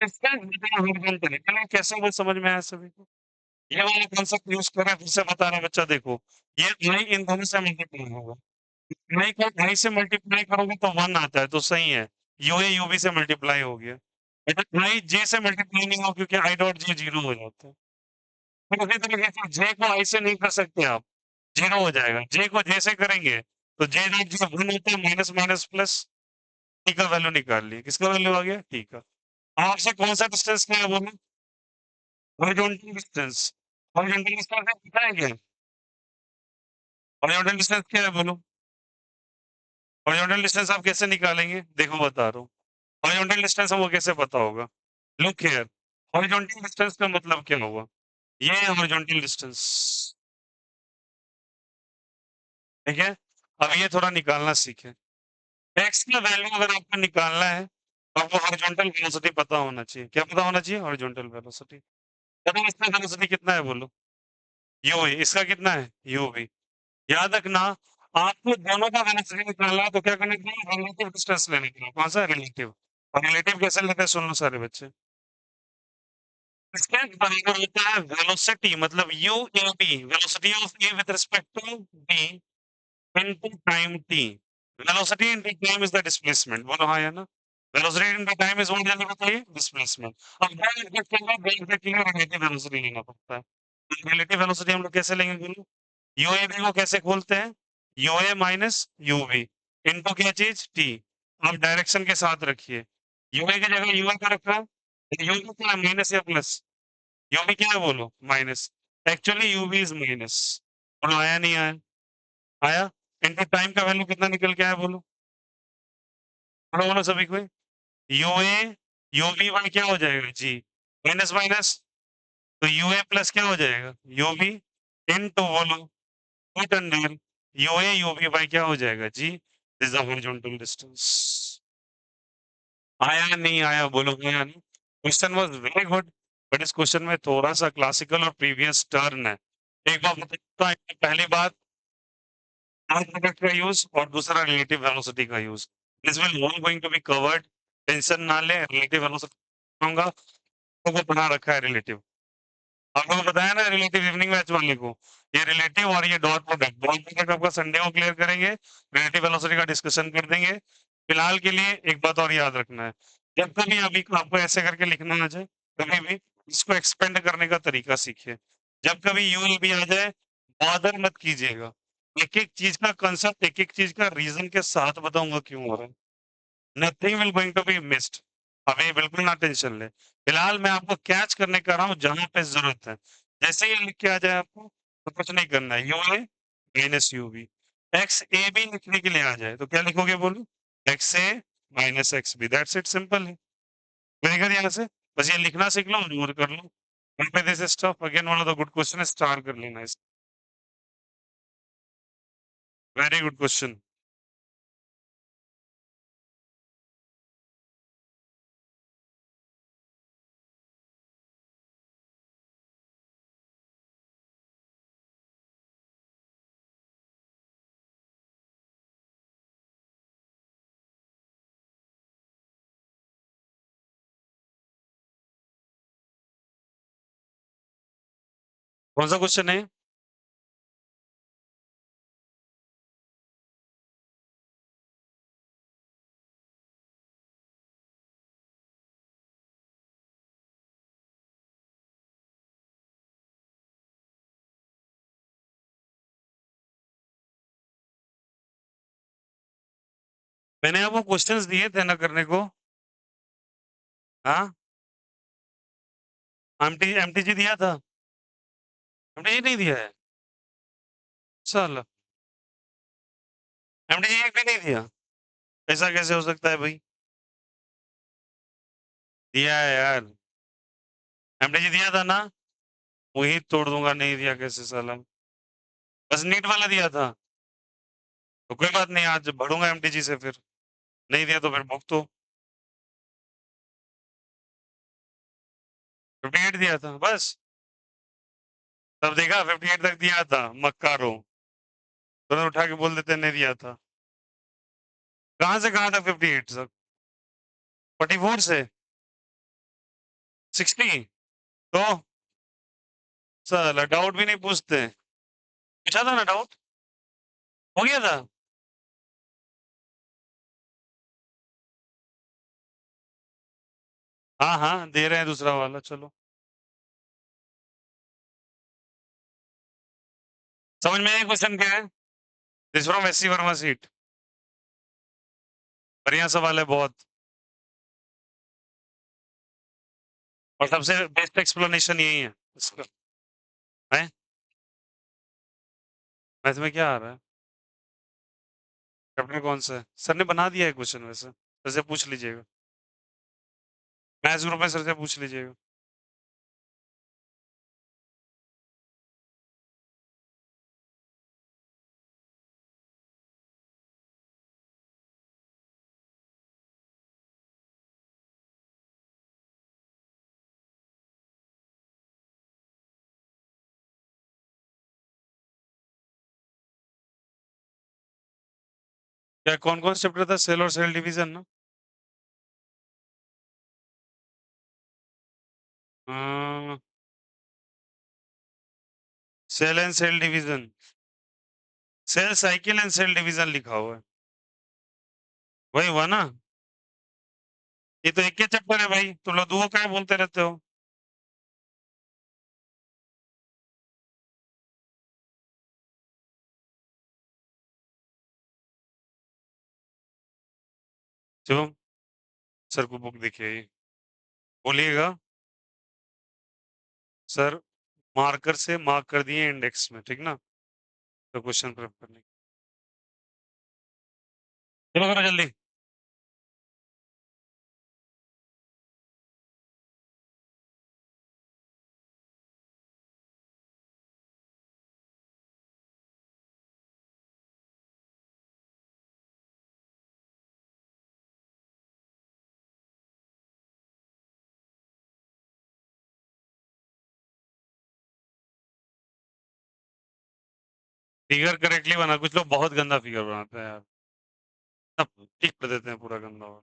इसका हॉरिजॉन्टल है, चलो कैसे वो समझ में आया सभी को, ये वाला कॉन्सेप्ट यूज करें फिर से बता रहे हैं बच्चा देखो, ये आई इन दोनों से मल्टीप्लाई होगा, आई को आई से मल्टीप्लाई करोगे तो 1 आता है तो सही है, यू ए यू बी से मल्टीप्लाई हो गया, बेटा आई जे से मल्टीप्लाई नहीं हो क्योंकि आई डॉट जे जीरो हो जाता है, फिर उसी तरीके से जे को आई से नहीं कर सकते आप, जीरो हो जाएगा, जे को जे से करेंगे तो जे डॉट जे 1 होता है, माइनस माइनस प्लस, टी का वैल्यू निकाल लिए, किसका वैल्यू आ गया टी का, आपसे कौन सा डिस्टेंस क्या है बोलो, हॉरिजॉन्टल डिस्टेंस, हॉरिजॉन्टल डिस्टेंस पता है क्या, हॉरिजॉन्टल डिस्टेंस क्या है बोलो, हॉरिजॉन्टल डिस्टेंस आप कैसे निकालेंगे देखो बता रहा हूँ, हॉरिजॉन्टल डिस्टेंस हमको कैसे पता होगा, लुक हियर, हॉरिजॉन्टल डिस्टेंस का मतलब क्या होगा, ये है हॉरिजॉन्टल डिस्टेंस, ठीक है, अब ये थोड़ा निकालना सीखें, एक्स का वैल्यू अगर आपको निकालना है तो आपको हॉरिजॉन्टल वेलोसिटी पता होना चाहिए, क्या पता होना चाहिए हॉरिजॉन्टल वेलोसिटी, पता है इसका वेलोसिटी कितना है बोलो, यू वी, इसका कितना है यू वी, याद रखना, आपको दोनों का वेलोसिटी निकालना है तो क्या करना है, रिलेटिव डिस्टेंस लेने के लिए, कौन सा रिलेटिव, और रिलेटिव कैसे लेते हैं सुन लो सारे बच्चे, इसके बराबर होता है वेलोसिटी, मतलब U A B, velocity of A with respect to B into time T, velocity into time is the displacement, बोलो हाँ या ना, velocity into time is what जाने बताइए डिस्प्लेसमेंट, अब दो एग्जैक्ट के लिए दो एग्जैक्ट के लिए रिलेटिव वेलोसिटी लेना पड़ता है, रिलेटिव वेलोसिटी हम लोग कैसे लेंगे बोलो, यूएवी को कैसे खोलते हैं, यूए माइनस यूवी इनटू क्या चीज टी, आप डायरेक्शन के साथ रखिए, यूए की जगह यूए का रख रहा है, यूवी क्या है माइनस या प्लस, यूवी क्या है बोलो minus, actually UV is minus, बोलो आया नहीं आया, आया, इनके टाइम का वैल्यू कितना निकल के आया बोलो, बोलो बोलो सभी को, यूए यूवी बाय क्या हो जाएगा जी, माइनस माइनस, तो यूए प्लस क्या हो जाएगा यूवी इन टू बोलो root under UA UV by क्या हो जाएगा g, this is the horizontal distance, आया नहीं आया बोलो, आया नहीं, question was very good, but इस क्वेश्चन में थोड़ा सा क्लासिकल और प्रीवियस टर्न है, एक बार बताता हूं, पहली बात नॉन प्रोडक्ट का यूज और दूसरा रिलेटिव वेलोसिटी का use, this will all going to be covered, tension ना ले, रिलेटिव वेलोसिटी कहूंगा तो पढ़ा रखा है रिलेटिव, आपको बताया ना रिलेटिव इवनिंग मैच वाले को, ये रिलेटिव और ये डॉट प्रोडक्ट आपका संडे को क्लियर करेंगे, रिलेटिव वेलोसिटी का डिस्कशन कर देंगे, फिलहाल के लिए एक बात और याद रखना है, जब कभी अभी आपको ऐसे करके लिखना आ जाए, कभी भी इसको एक्सपेंड करने का तरीका सीखिए, जब कभी यू भी आ जाए बॉदर मत कीजिएगा, एक एक चीज का कंसेप्ट एक एक चीज का रीजन के साथ बताऊंगा क्यों हो रहा है, nothing will going to be missed, अभी बिल्कुल ना टेंशन ले, फिलहाल मैं आपको कैच करने कर रहा हूँ जहां पे जरूरत है, जैसे ये लिख के आ जाए आपको तो कुछ नहीं करना है, U A minus U B, X A B लिखने के लिए आ जाए तो क्या लिखोगे बोलो, X A minus X B, that's it, simple है, मेरे यहाँ से बस ये लिखना सीख लो और कर लो, this stuff again one of the good question, star कर लेना इस, वेरी गुड क्वेश्चन। कौन सा क्वेश्चन है? मैंने आपको क्वेश्चंस दिए थे ना करने को। हाँ, एमटीजी दिया था। एमटीजी नहीं दिया है? साला, एमटीजी एक भी नहीं दिया। ऐसा कैसे हो सकता है भाई? दिया है यार, एमटीजी दिया था ना। वही तोड़ दूंगा, नहीं दिया कैसे साला। बस नीट वाला दिया था। तो कोई बात नहीं, आज भरूंगा एमटीजी से फिर। नहीं दिया तो फिर भुगतो। 58 दिया था बस। तब देखा 58 तक दिया था, मक्कारो। तुरंत उठा के बोल देते नहीं दिया था। कहाँ से कहाँ तक 58 तक? 44 से 60? तो साला डाउट भी नहीं पूछते। पूछा था ना डाउट, हो गया था। हाँ हाँ, दे रहे हैं दूसरा वाला, चलो। समझ में आया क्वेश्चन क्या है? This from SC Verma seat. बढ़िया सवाल है बहुत। और सबसे बेस्ट एक्सप्लेनेशन यही है इसका। है, मैथ में क्या आ रहा है? चैप्टर कौन सा है? सर ने बना दिया है क्वेश्चन वैसे, सर से पूछ लीजिएगा। मैथ्स ग्रुप में सर से पूछ लीजिएगा। क्या कौन कौन सा चैप्टर था? सेल और सेल डिवीजन ना? Cell and cell division, cell cycle and cell division लिखा हुआ है। वही हुआ ना? ये तो एक ही चैप्टर है भाई, तुम लोग दो क्या बोलते रहते हो? शिवम, सर को बुक दिखिए ये। बोलिएगा सर, मार्कर से मार्क कर दिए इंडेक्स में, ठीक ना? तो क्वेश्चन प्रॉब्लम करने, चलो करो जल्दी। फिगर करेक्टली बना, कुछ लोग बहुत गंदा फिगर बनाते हैं यार। सब ठीक कर देते हैं पूरा गंदा हुआ।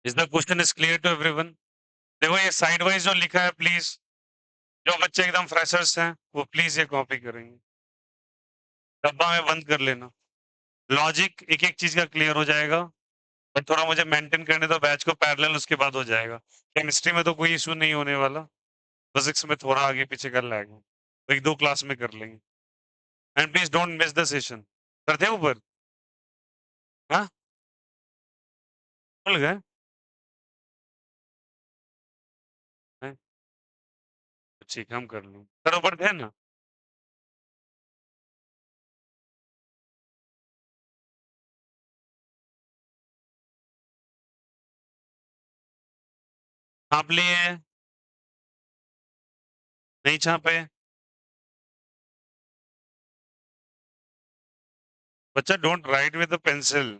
Is the question is clear to everyone? देखो ये साइड वाइज जो लिखा है प्लीज, जो बच्चे एकदम फ्रेशर्स हैं वो प्लीज ये कॉपी करेंगे, डब्बा में बंद कर लेना। लॉजिक एक एक चीज का क्लियर हो जाएगा, और थोड़ा मुझे मेंटेन करने दो बैच को पैरेलल, उसके बाद हो जाएगा। केमिस्ट्री में तो कोई इशू नहीं होने वाला, फिजिक्स में थोड़ा आगे पीछे कर लेंगे, तो एक दो क्लास में कर लेंगे। And please don't miss the session. करते हैं ऊपर? हाँ, भूल गए? हैं? ठीक है, हम कर लेंगे। सर ऊपर थे ना? छाप लिए? नहीं छापे? बच्चा don't write with the pencil,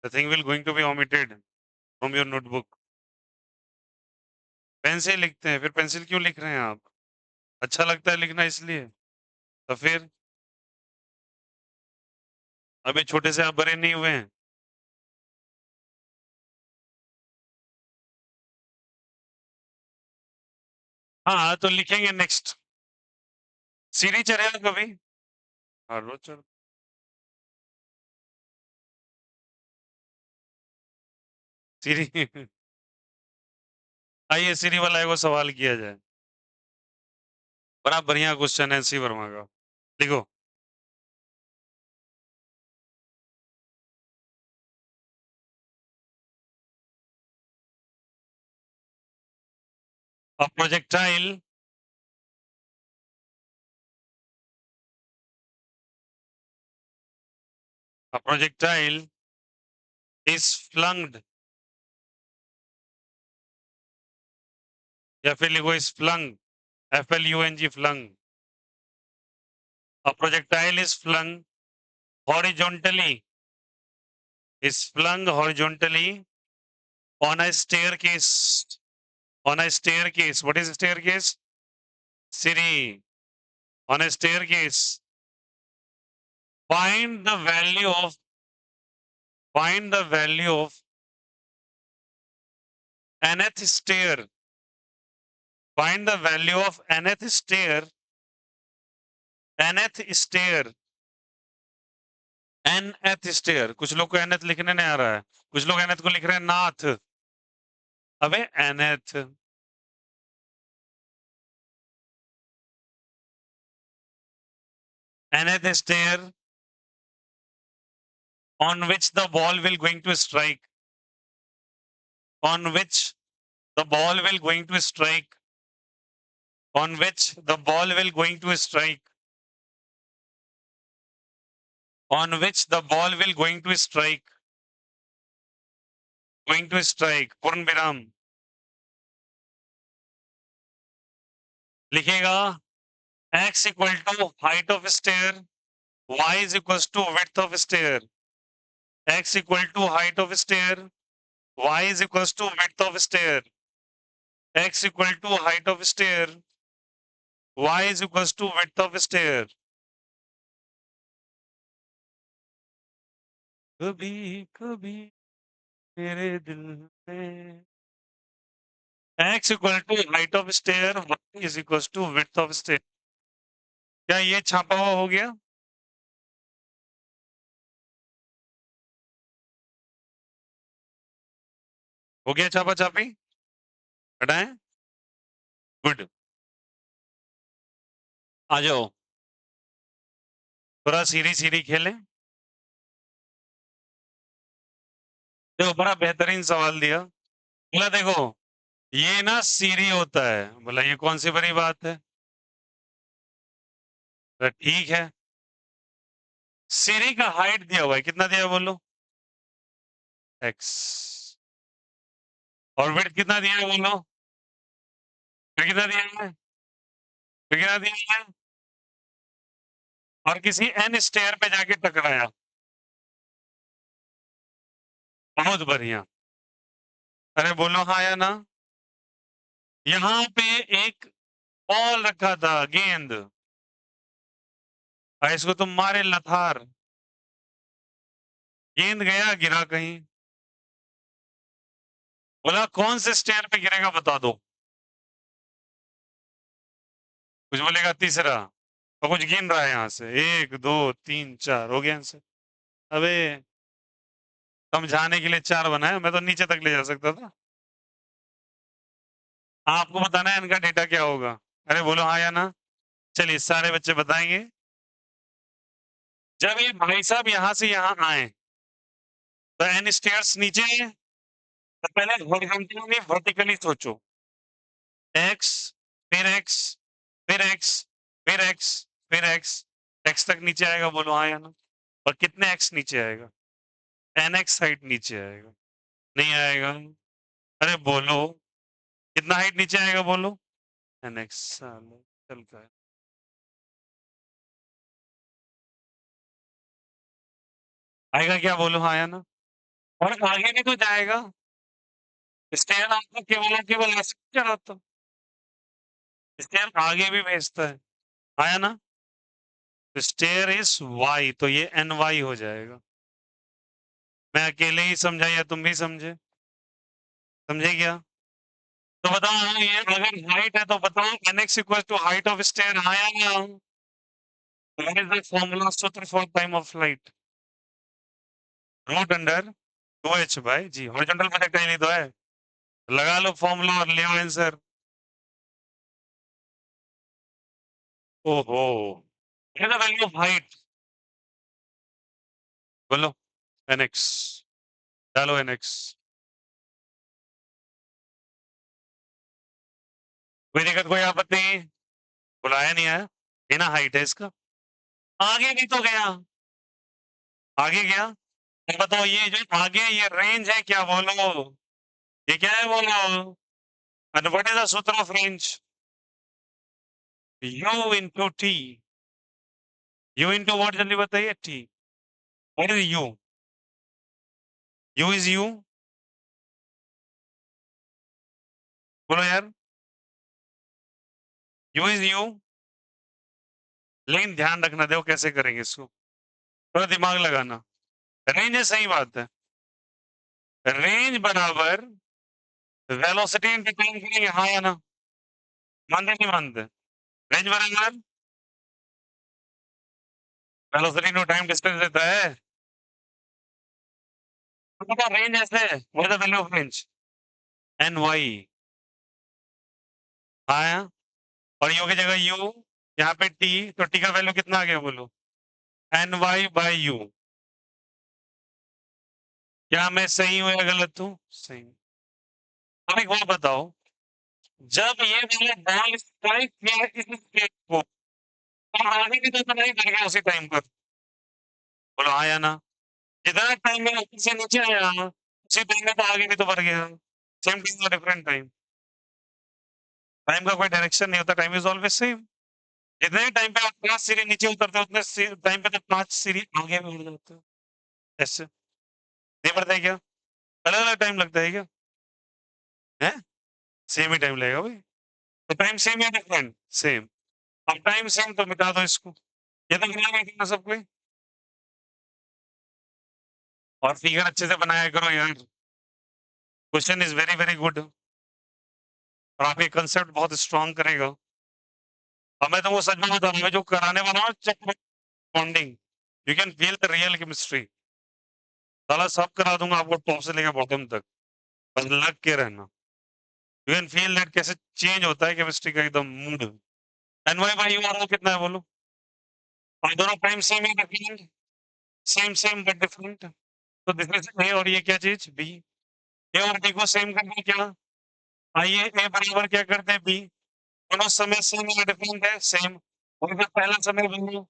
the thing will going to be omitted from your notebook. Pen से ही लिखते हैं, फिर पेंसिल क्यों लिख रहे हैं आप? अच्छा लगता है लिखना इसलिए? तो फिर अभी छोटे से आप बड़े नहीं हुए हैं। हाँ तो लिखेंगे नेक्स्ट। सीढ़ी चढ़ेगा कभी? हाँ रोज चढ़। सीढ़ी आइए सीढ़ी वाला एगो सवाल किया जाए। बड़ा बढ़िया क्वेश्चन है सी वर्मा का। देखो, a projectile a projectile is flung, या फिर लिखो is flung, FLUNG flung। A projectile horizontally is flung horizontally on a staircase, on a staircase. What is a staircase? Siri, on a staircase. Find the value of, find the value of nth stair. Find the value of nth stair. nth stair. nth stair. कुछ लोग को nth लिखने नहीं आ रहा है, कुछ लोग nth को लिख रहे हैं नाथ। अबे nth, nth stair on which the ball will going to strike, on which the ball will going to strike, on which the ball will going to strike, on which the ball will going to strike, going to strike, पूर्ण विराम। लिखेगा x equal to height of stair, y is equals to width of stair, x equal to height of stair, y is equals to width of stair, x equal to height of stair, y is equals to width of stair। कभी कभी मेरे दिल में x equal to height of stair, y is equals to width of stair। क्या ये छापा हुआ हो गया? हो गया छापा छापी? हटाएं? गुड, आ जाओ थोड़ा सीढ़ी सीढ़ी खेलें। देखो बड़ा बेहतरीन सवाल दिया। बोला देखो ये ना सीढ़ी होता है, बोला ये कौन सी बड़ी बात है? तो ठीक है, सीढ़ी का हाइट दिया हुआ है, कितना दिया है बोलो? x। और विड्थ कितना दिया है बोलो? फिर कितना दिया है? फिर कितना दिया है? और किसी n स्टेयर पे जाके टकराया। बहुत बढ़िया। अरे बोलो हाँ या ना। यहाँ पे एक बॉल रखा था, गेंद, और इसको तुम मारे लथार, गेंद गया गिरा कहीं, बोला कौन से स्टेयर पे गिरेगा बता दो। कुछ बोलेगा तीसरा, और कुछ गिन रहा है यहाँ से 1 2 3 4 हो गया आंसर। अबे समझाने के लिए 4 बनाया, मैं तो नीचे तक ले जा सकता था। आपको बताना है इनका डेटा क्या होगा। अरे बोलो हाँ या ना। चलिए सारे बच्चे बताएंगे। जब ये भाई साहब यहाँ से यहाँ आए तो एन स्टेयर्स नीचे है, तो पहले हॉरिजॉन्टली वर्टिकली सोचो। एक्स, फिर एक्स, फिर एक्स, फिर एक्स, फिर एक्स, एक्स तक नीचे आएगा, बोलो हाँ या ना। और कितने एक्स नीचे आएगा? एन एक्स हाइट नीचे आएगा। नहीं आएगा। अरे बोलो कितना हाइट नीचे आएगा बोलो। एन एक्स चल का है। आएगा क्या बोलो हाँ या ना। और आगे भी तो जाएगा। स्टेयर आपको केवल और केवल ऐसे चलाता, स्टेयर आगे भी भेजता है। आया ना। स्टेयर इज वाई, तो ये एन वाई हो जाएगा। मैं अकेले ही समझा या तुम भी समझे? समझे क्या? तो बताओ हाँ, ये अगर हाइट है तो बताओ n x equal to height of stair आया ना। व्हाट इज द फॉर्मूला सूत्र for time of flight? Root under 2h by g. Horizontal मैंने कहीं नहीं तो है। लगा लो फॉर्मूला और ले आओ आंसर। ओहो, ये द वैल्यू ऑफ हाइट। बोलो एन एक्स, डालो एन एक्स। कोई दिक्कत कोई आपत्ति? बुलाया नहीं आया, बिना हाइट है इसका। आगे भी तो गया, आगे गया। अब बताओ ये जो आगे ये रेंज है क्या बोलो? ये क्या है बोलो? and what is the सूत्र of range? u into t। u into what जल्दी बताइए? t। what is u? u is u। बोलो यार। u is u। लेकिन ध्यान रखना, देखो कैसे करेंगे इसको, थोड़ा दिमाग लगाना। रेंज है, सही बात है। रेंज बराबर वेलोसिटी इंटू टाइम करेंगे हाँ या ना। मानते नहीं मानते? रेंज बराबर वेलोसिटी इंटू टाइम डिस्टेंस देता है। तो रेंज ऐसे है, what is the value of range? N y. हाँ, और यू की जगह यू, यहाँ पे टी, तो टी का वैल्यू कितना आ गया बोलो? N y by u. क्या मैं सही हूँ या गलत हूँ? सही हूँ। अब एक बात बताओ, जब ये मैंने बॉल स्ट्राइक किया इस स्टेट को, तो आगे भी तो नहीं कर गया उसी टाइम पर। बोलो हाँ या ना। जितना टाइम में ऊपर से नीचे आया उसी टाइम में तो आगे भी तो बढ़ गया। सेम टाइम और डिफरेंट टाइम। टाइम का कोई डायरेक्शन नहीं होता, टाइम इज ऑलवेज सेम। जितने टाइम पे आप 5 सीढ़ी नीचे उतरते हो उतने टाइम पे तो 5 सीढ़ी आगे भी बढ़ जाते हो। ऐसे नहीं बढ़ता है क्या? अलग अलग टाइम लगता है क्या? है, सेम ही टाइम लगेगा भाई। तो टाइम सेम या डिफरेंट? सेम। अब टाइम सेम तो मिटा दो इसको। ये तो गिना नहीं था सब कोई। और फिगर अच्छे से बनाया करो यार। Question is very very good, और आपके कंसेप्ट बहुत स्ट्रांग करेगा। अब मैं तुमको सच में बता रहा हूँ, जो कराने वाला हूँ check bonding, you can feel the real chemistry. साला सब करा दूंगा आपको टॉप से लेकर बॉटम तक, बस लग के रहना। यू कैन फील दैट कैसे चेंज होता है केमिस्ट्री का एकदम mood. N y by u r कितना है बोलो? और दोनों टाइम सेम है different? Same same but different. तो दिस इज ए, और ये क्या चीज बी। ए और बी को सेम करना क्या? आइए ए बराबर क्या करते हैं बी। दोनों समय सेम या डिफरेंट है? सेम। और फिर पहला समय बोलो,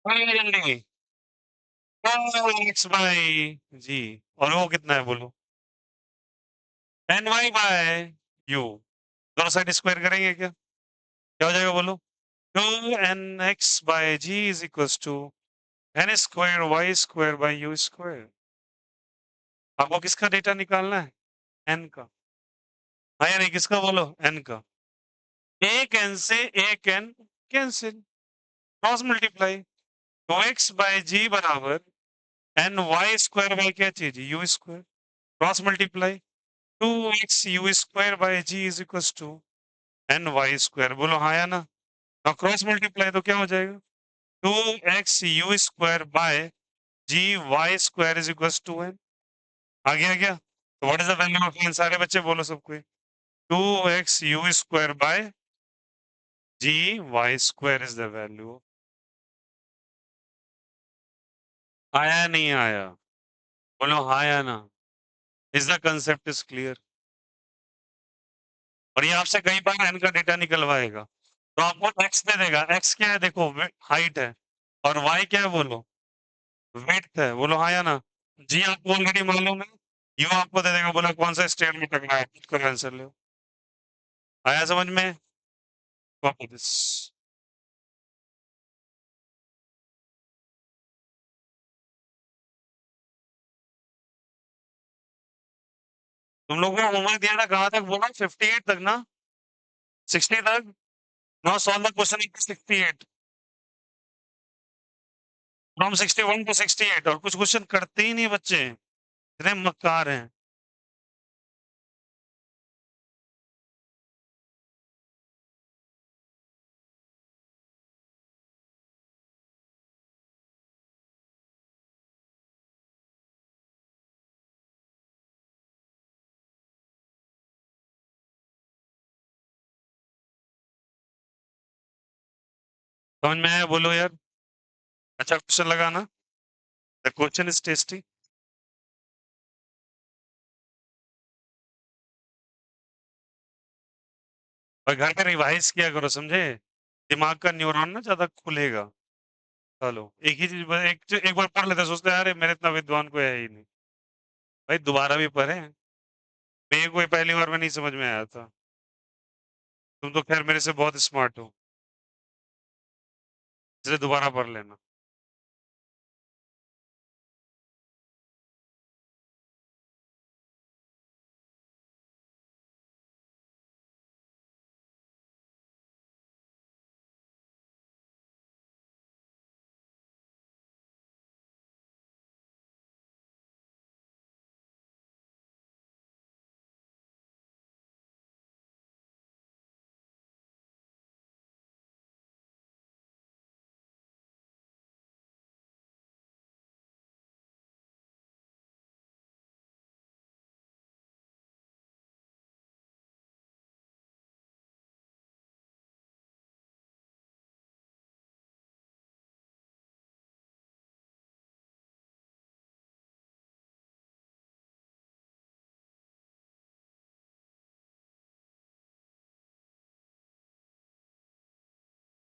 जल्दी। एक्स बाई जी, और वो कितना है बोलो? N y by u. दोनों साइड स्क्वायर करेंगे क्या? क्या हो जाएगा बोलो? 2nx by g is equal to n square y square by u square. आपको किसका डेटा निकालना है? एन का। हाँ या नहीं, किसका बोलो? एन का। एक एन से एक N cancel, cross multiply. 2x by g बराबर एन वाई स्क्वायर बाय क्या चीज? U square, cross multiply. 2xu² by g is equals to ny²। बोलो हाँ या ना। now क्रॉस मल्टीप्लाई तो क्या हो जाएगा? 2xu² by gy² is equals to n। आ गया क्या? तो what is the value of n? सारे बच्चे बोलो सब कोई। 2xu² by gy² is the value। आया या नहीं आया? बोलो हाँ या ना। Is the concept is clear? और ये आपसे कई बार n का डेटा निकलवाएगा, तो आपको x दे देगा। x क्या है? देखो हाइट है, और y क्या है? बोलो विड्थ है। बोलो हाँ या ना। जी आपको ऑलरेडी मालूम है, यू आपको दे देगा। बोला कौन सा स्टेट में टकरा है, खुद का आंसर लो। आया समझ में? Copy this. तुम लोगों को होमवर्क दिया था, कहाँ तक बोला? 58 तक ना? 60 तक? Now solve the question in 68 from 61 to 68। और कुछ क्वेश्चन करते ही नहीं बच्चे, इतने मक्कार हैं। समझ में आया? बोलो यार। अच्छा क्वेश्चन लगा ना? The question is tasty. और घर पे रिवाइज किया करो, समझे? दिमाग का न्यूरॉन ना ज्यादा खुलेगा। चलो एक ही चीज एक बार पढ़ लेते, सोचते हैं अरे मेरे इतना विद्वान कोई है ही नहीं। भाई दोबारा भी पढ़े। मेरे को पहली बार में नहीं समझ में आया था। तुम तो खैर मेरे से बहुत स्मार्ट हो, इसलिए दोबारा पढ़ लेना।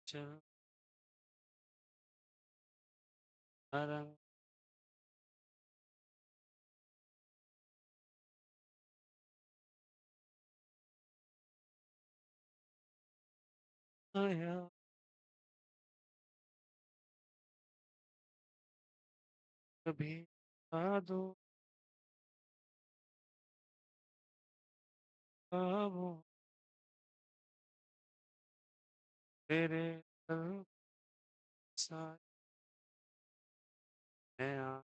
अच्छा, रंग आया, कभी आ दो ख्वाबों तेरे दिल साए हैं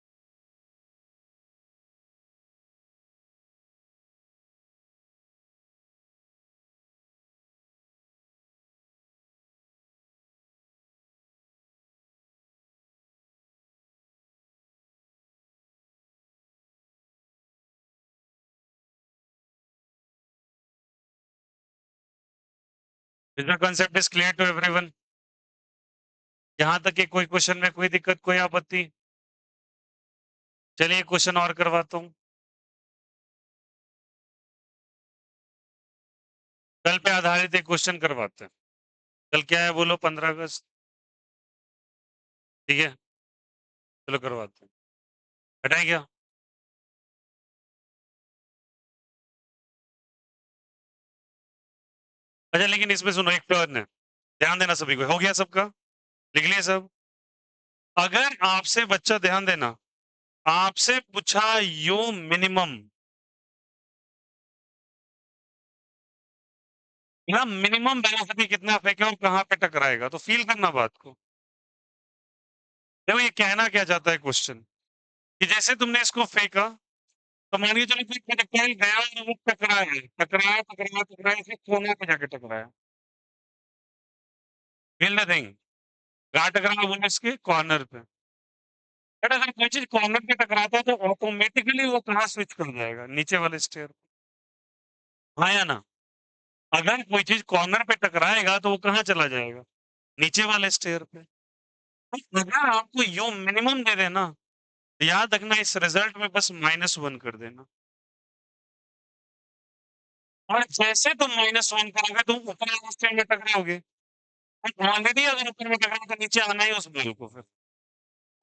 Is the concept is clear to everyone? यहाँ तक कि कोई क्वेश्चन में कोई दिक्कत, कोई आपत्ति? चलिए क्वेश्चन और करवाता हूँ। कल पे आधारित एक क्वेश्चन करवाते हैं। कल क्या है बोलो? 15 अगस्त। ठीक है, चलो करवाते हैं। हटाए क्या? अच्छा लेकिन इसमें सुनो, एक टर्न है, ध्यान देना सभी को। हो गया सबका? लिख लिए सब? अगर आपसे बच्चा, ध्यान देना, आपसे पूछा यू मिनिमम, ना मिनिमम वेलोसिटी कितना फेंके और कहाँ पे टकराएगा, तो फील करना बात को। देखो ये कहना क्या चाहता है क्वेश्चन, कि जैसे तुमने इसको फेंका, तो मान के चलो कोई प्रोजेक्टाइल गया और वो टकराया इसके कोने पे जाके टकराया। फील द थिंग, कहाँ टकराया वो इसके कॉर्नर पे। बट अगर कोई चीज़ कॉर्नर पे टकराता है तो ऑटोमेटिकली वो कहाँ स्विच कर जाएगा? नीचे वाले स्टेयर। हाँ या ना? अगर कोई चीज़ कॉर्नर पे टकराएगा तो वो कहाँ चला जाएगा? नीचे वाले स्टेयर पे। तो अगर आपको यू मिनिमम दे देना, तो याद रखना इस रिजल्ट में बस -1 कर देना। और जैसे तुम -1 करोगे तुम ऊपर वाले स्टेयर में टकराओगे। ऑलरेडी अगर ऊपर में टकराओ तो नीचे आना ही उस बल को फिर।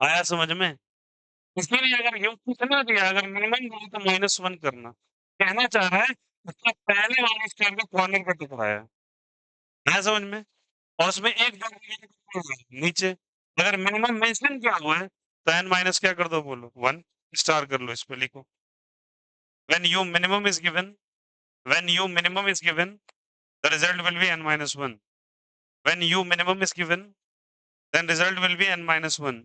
आया समझ में? इसीलिए अगर यू कितना दिया अगर मिनिमम दिया तो -1 करना। कहना चाह रहा है उसका पहले वाले स्टेयर को कॉर्नर पे टकराया। आया समझ में? और उसमें एक नीचे अगर मिनिमम मेंशन किया हुआ है तो n माइनस क्या कर दो बोलो 1 स्टार कर लो इस पे लिखो when u minimum is given when u minimum is given the result will be n minus 1 when u minimum is given then result will be n minus 1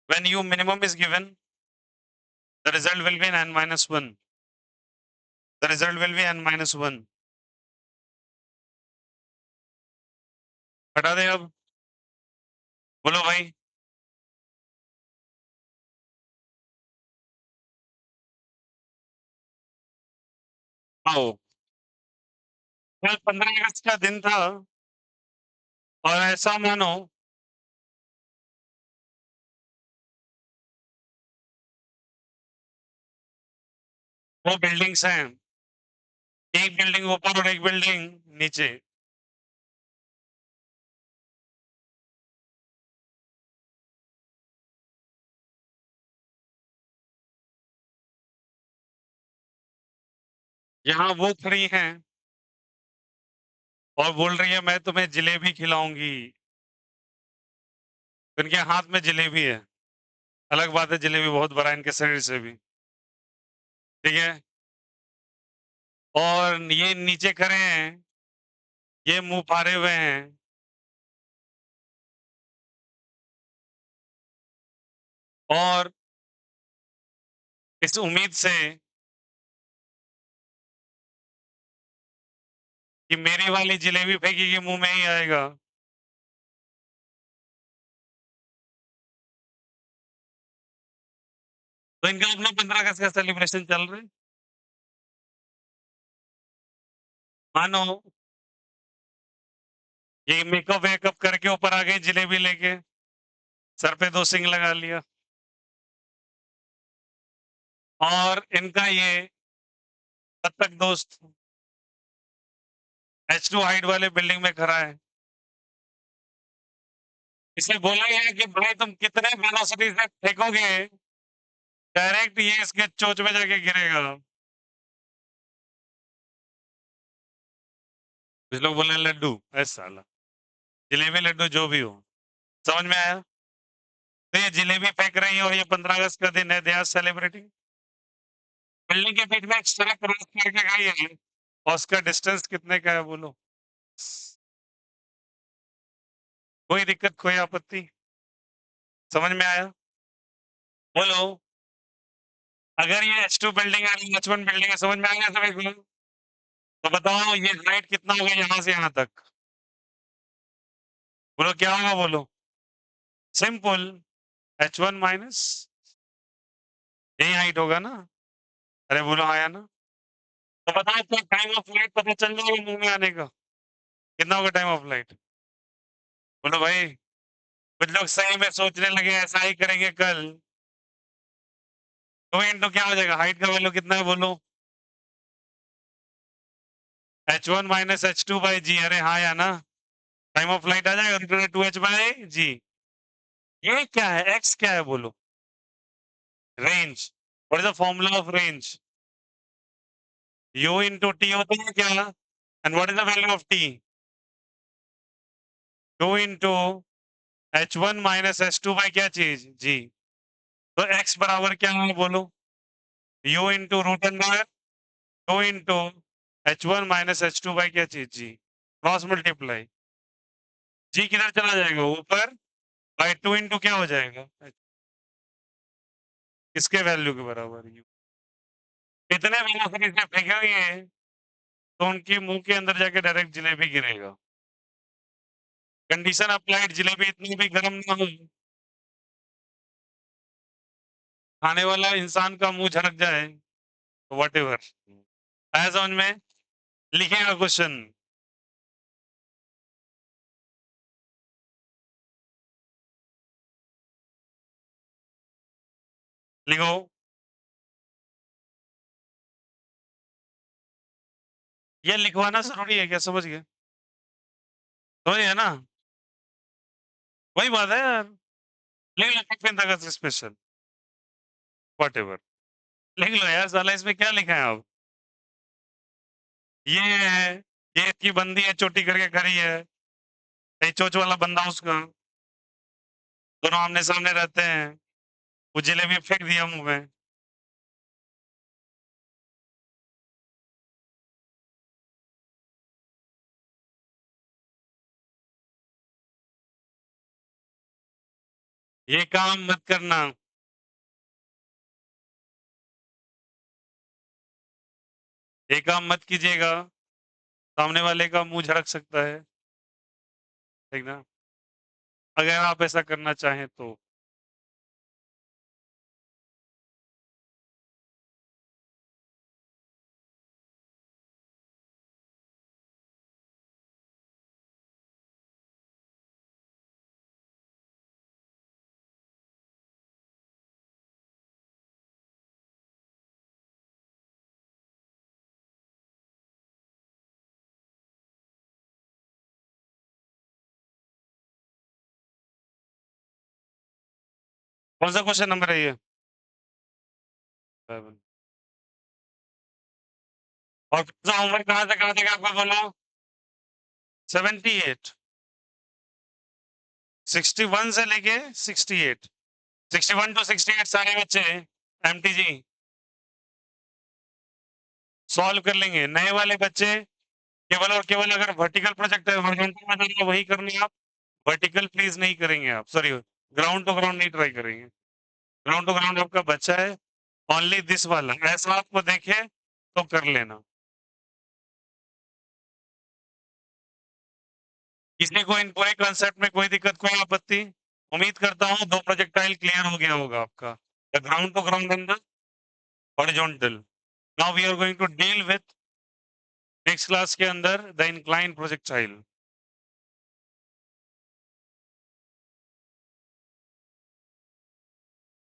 when u minimum is given the result will be n minus 1 the result will be n minus 1 हटा दे अब बोलो भाई आओ कल 15 अगस्त का दिन था और ऐसा मानो वो बिल्डिंग्स हैं एक बिल्डिंग ऊपर और एक बिल्डिंग नीचे यहाँ वो खड़ी हैं और बोल रही है मैं तुम्हें जलेबी खिलाऊंगी इनके हाथ में जलेबी है अलग बात है जलेबी बहुत बड़ा है इनके शरीर से भी ठीक है और ये नीचे खड़े हैं ये मुंह फाड़े हुए हैं और इस उम्मीद से कि मेरी वाली जलेबी फेंकेगी मुंह में ही आएगा तो इनका अपना 15 अगस्त का सेलिब्रेशन चल रहा है मानो ये मेकअप वेकअप करके ऊपर आ गई जलेबी लेके सर पे 2 सिंग लगा लिया और इनका ये तब तक दोस्त H2 हाइट वाले बिल्डिंग में खड़ा है इसे बोला गया है कि भाई तुम कितने वेलोसिटी से फेंकोगे डायरेक्ट ये इसके चोंच में जाके गिरेगा कुछ लोग बोले लड्डू ऐसा साला जलेबी लड्डू जो भी हो समझ में आया तो ये जलेबी फेंक रही है और ये 15 अगस्त का दिन है दे आर सेलिब्रेटिंग बिल्डिंग के बीच में एक सड़क क्रॉस करके गई है और उसका डिस्टेंस कितने का है बोलो कोई दिक्कत कोई आपत्ति समझ में आया बोलो अगर ये H2 बिल्डिंग है H1 बिल्डिंग है समझ में आ गया सभी को तो बताओ ये हाइट कितना होगा यहाँ से यहाँ तक बोलो क्या होगा बोलो सिंपल H1 माइनस यही हाइट होगा ना अरे बोलो आया ना तो बताओ क्या टाइम ऑफ फ्लाइट पता चल जाएगा मुंह में आने का कितना होगा टाइम ऑफ फ्लाइट बोलो भाई कुछ लोग सही में सोचने लगे ऐसा ही करेंगे कल तो इंटू क्या हो जाएगा हाइट का वैल्यू कितना है बोलो H1 माइनस H2 बाई जी अरे हाँ या ना टाइम ऑफ फ्लाइट आ जाएगा 2h बाई जी ये क्या है x क्या है बोलो range what is the formula of range u into T होता है क्या and what is the value of t 2 into H1 minus H2 by क्या चीज जी तो x बराबर क्या है बोलो u into root under 2 into H1 minus H2 by क्या चीज जी क्रॉस मल्टीप्लाई जी किधर चला जाएगा ऊपर बाई 2 इंटू क्या हो जाएगा किसके वैल्यू के बराबर यू इतने वेलोसिटी से फेंकेंगे तो उनकी मुंह के अंदर जाके डायरेक्ट जलेबी गिरेगा कंडीशन अप्लाइड जलेबी इतनी भी गर्म ना हो खाने वाला इंसान का मुंह झड़क जाए तो वट एवर आया समझ में लिखेगा क्वेश्चन लिखो ये लिखवाना जरूरी है क्या समझ गए समझ गए ना वही बात है यार लिख लो 15th August special what ever लिख लो यार साला इसमें क्या लिखा है अब ये है ये इसकी बंदी है चोटी करके खड़ी है ये चोच वाला बंदा उसका दोनों आमने सामने रहते हैं वो जलेबी फेंक दिया मुंह में ये काम मत करना ये काम मत कीजिएगा सामने वाले का मुंह झड़क सकता है ठीक ना अगर आप ऐसा करना चाहें तो कौन सा क्वेश्चन नंबर है ये 7 और कौन सा होमवर्क कहाँ तक आपका बोलो 78 61 से लेके 68 61 टू 68 सारे बच्चे एमटीजी सॉल्व कर लेंगे नए वाले बच्चे केवल और केवल अगर वर्टिकल प्रोजेक्ट है हॉरिजॉन्टल में जाना वही करनी है आप वर्टिकल प्लीज नहीं करेंगे आप सॉरी ग्राउंड टू ग्राउंड नहीं ट्राई करेंगे ग्राउंड टू ग्राउंड आपका बच्चा है ओनली दिस वाला ऐसा आपको देखे तो कर लेना किसी को इन पूरे कंसेप्ट में कोई दिक्कत कोई आपत्ति उम्मीद करता हूँ 2 प्रोजेक्टाइल क्लियर हो गया होगा आपका the ground to ground and the horizontal now we are going to deal with next class के अंदर द इंक्लाइन प्रोजेक्टाइल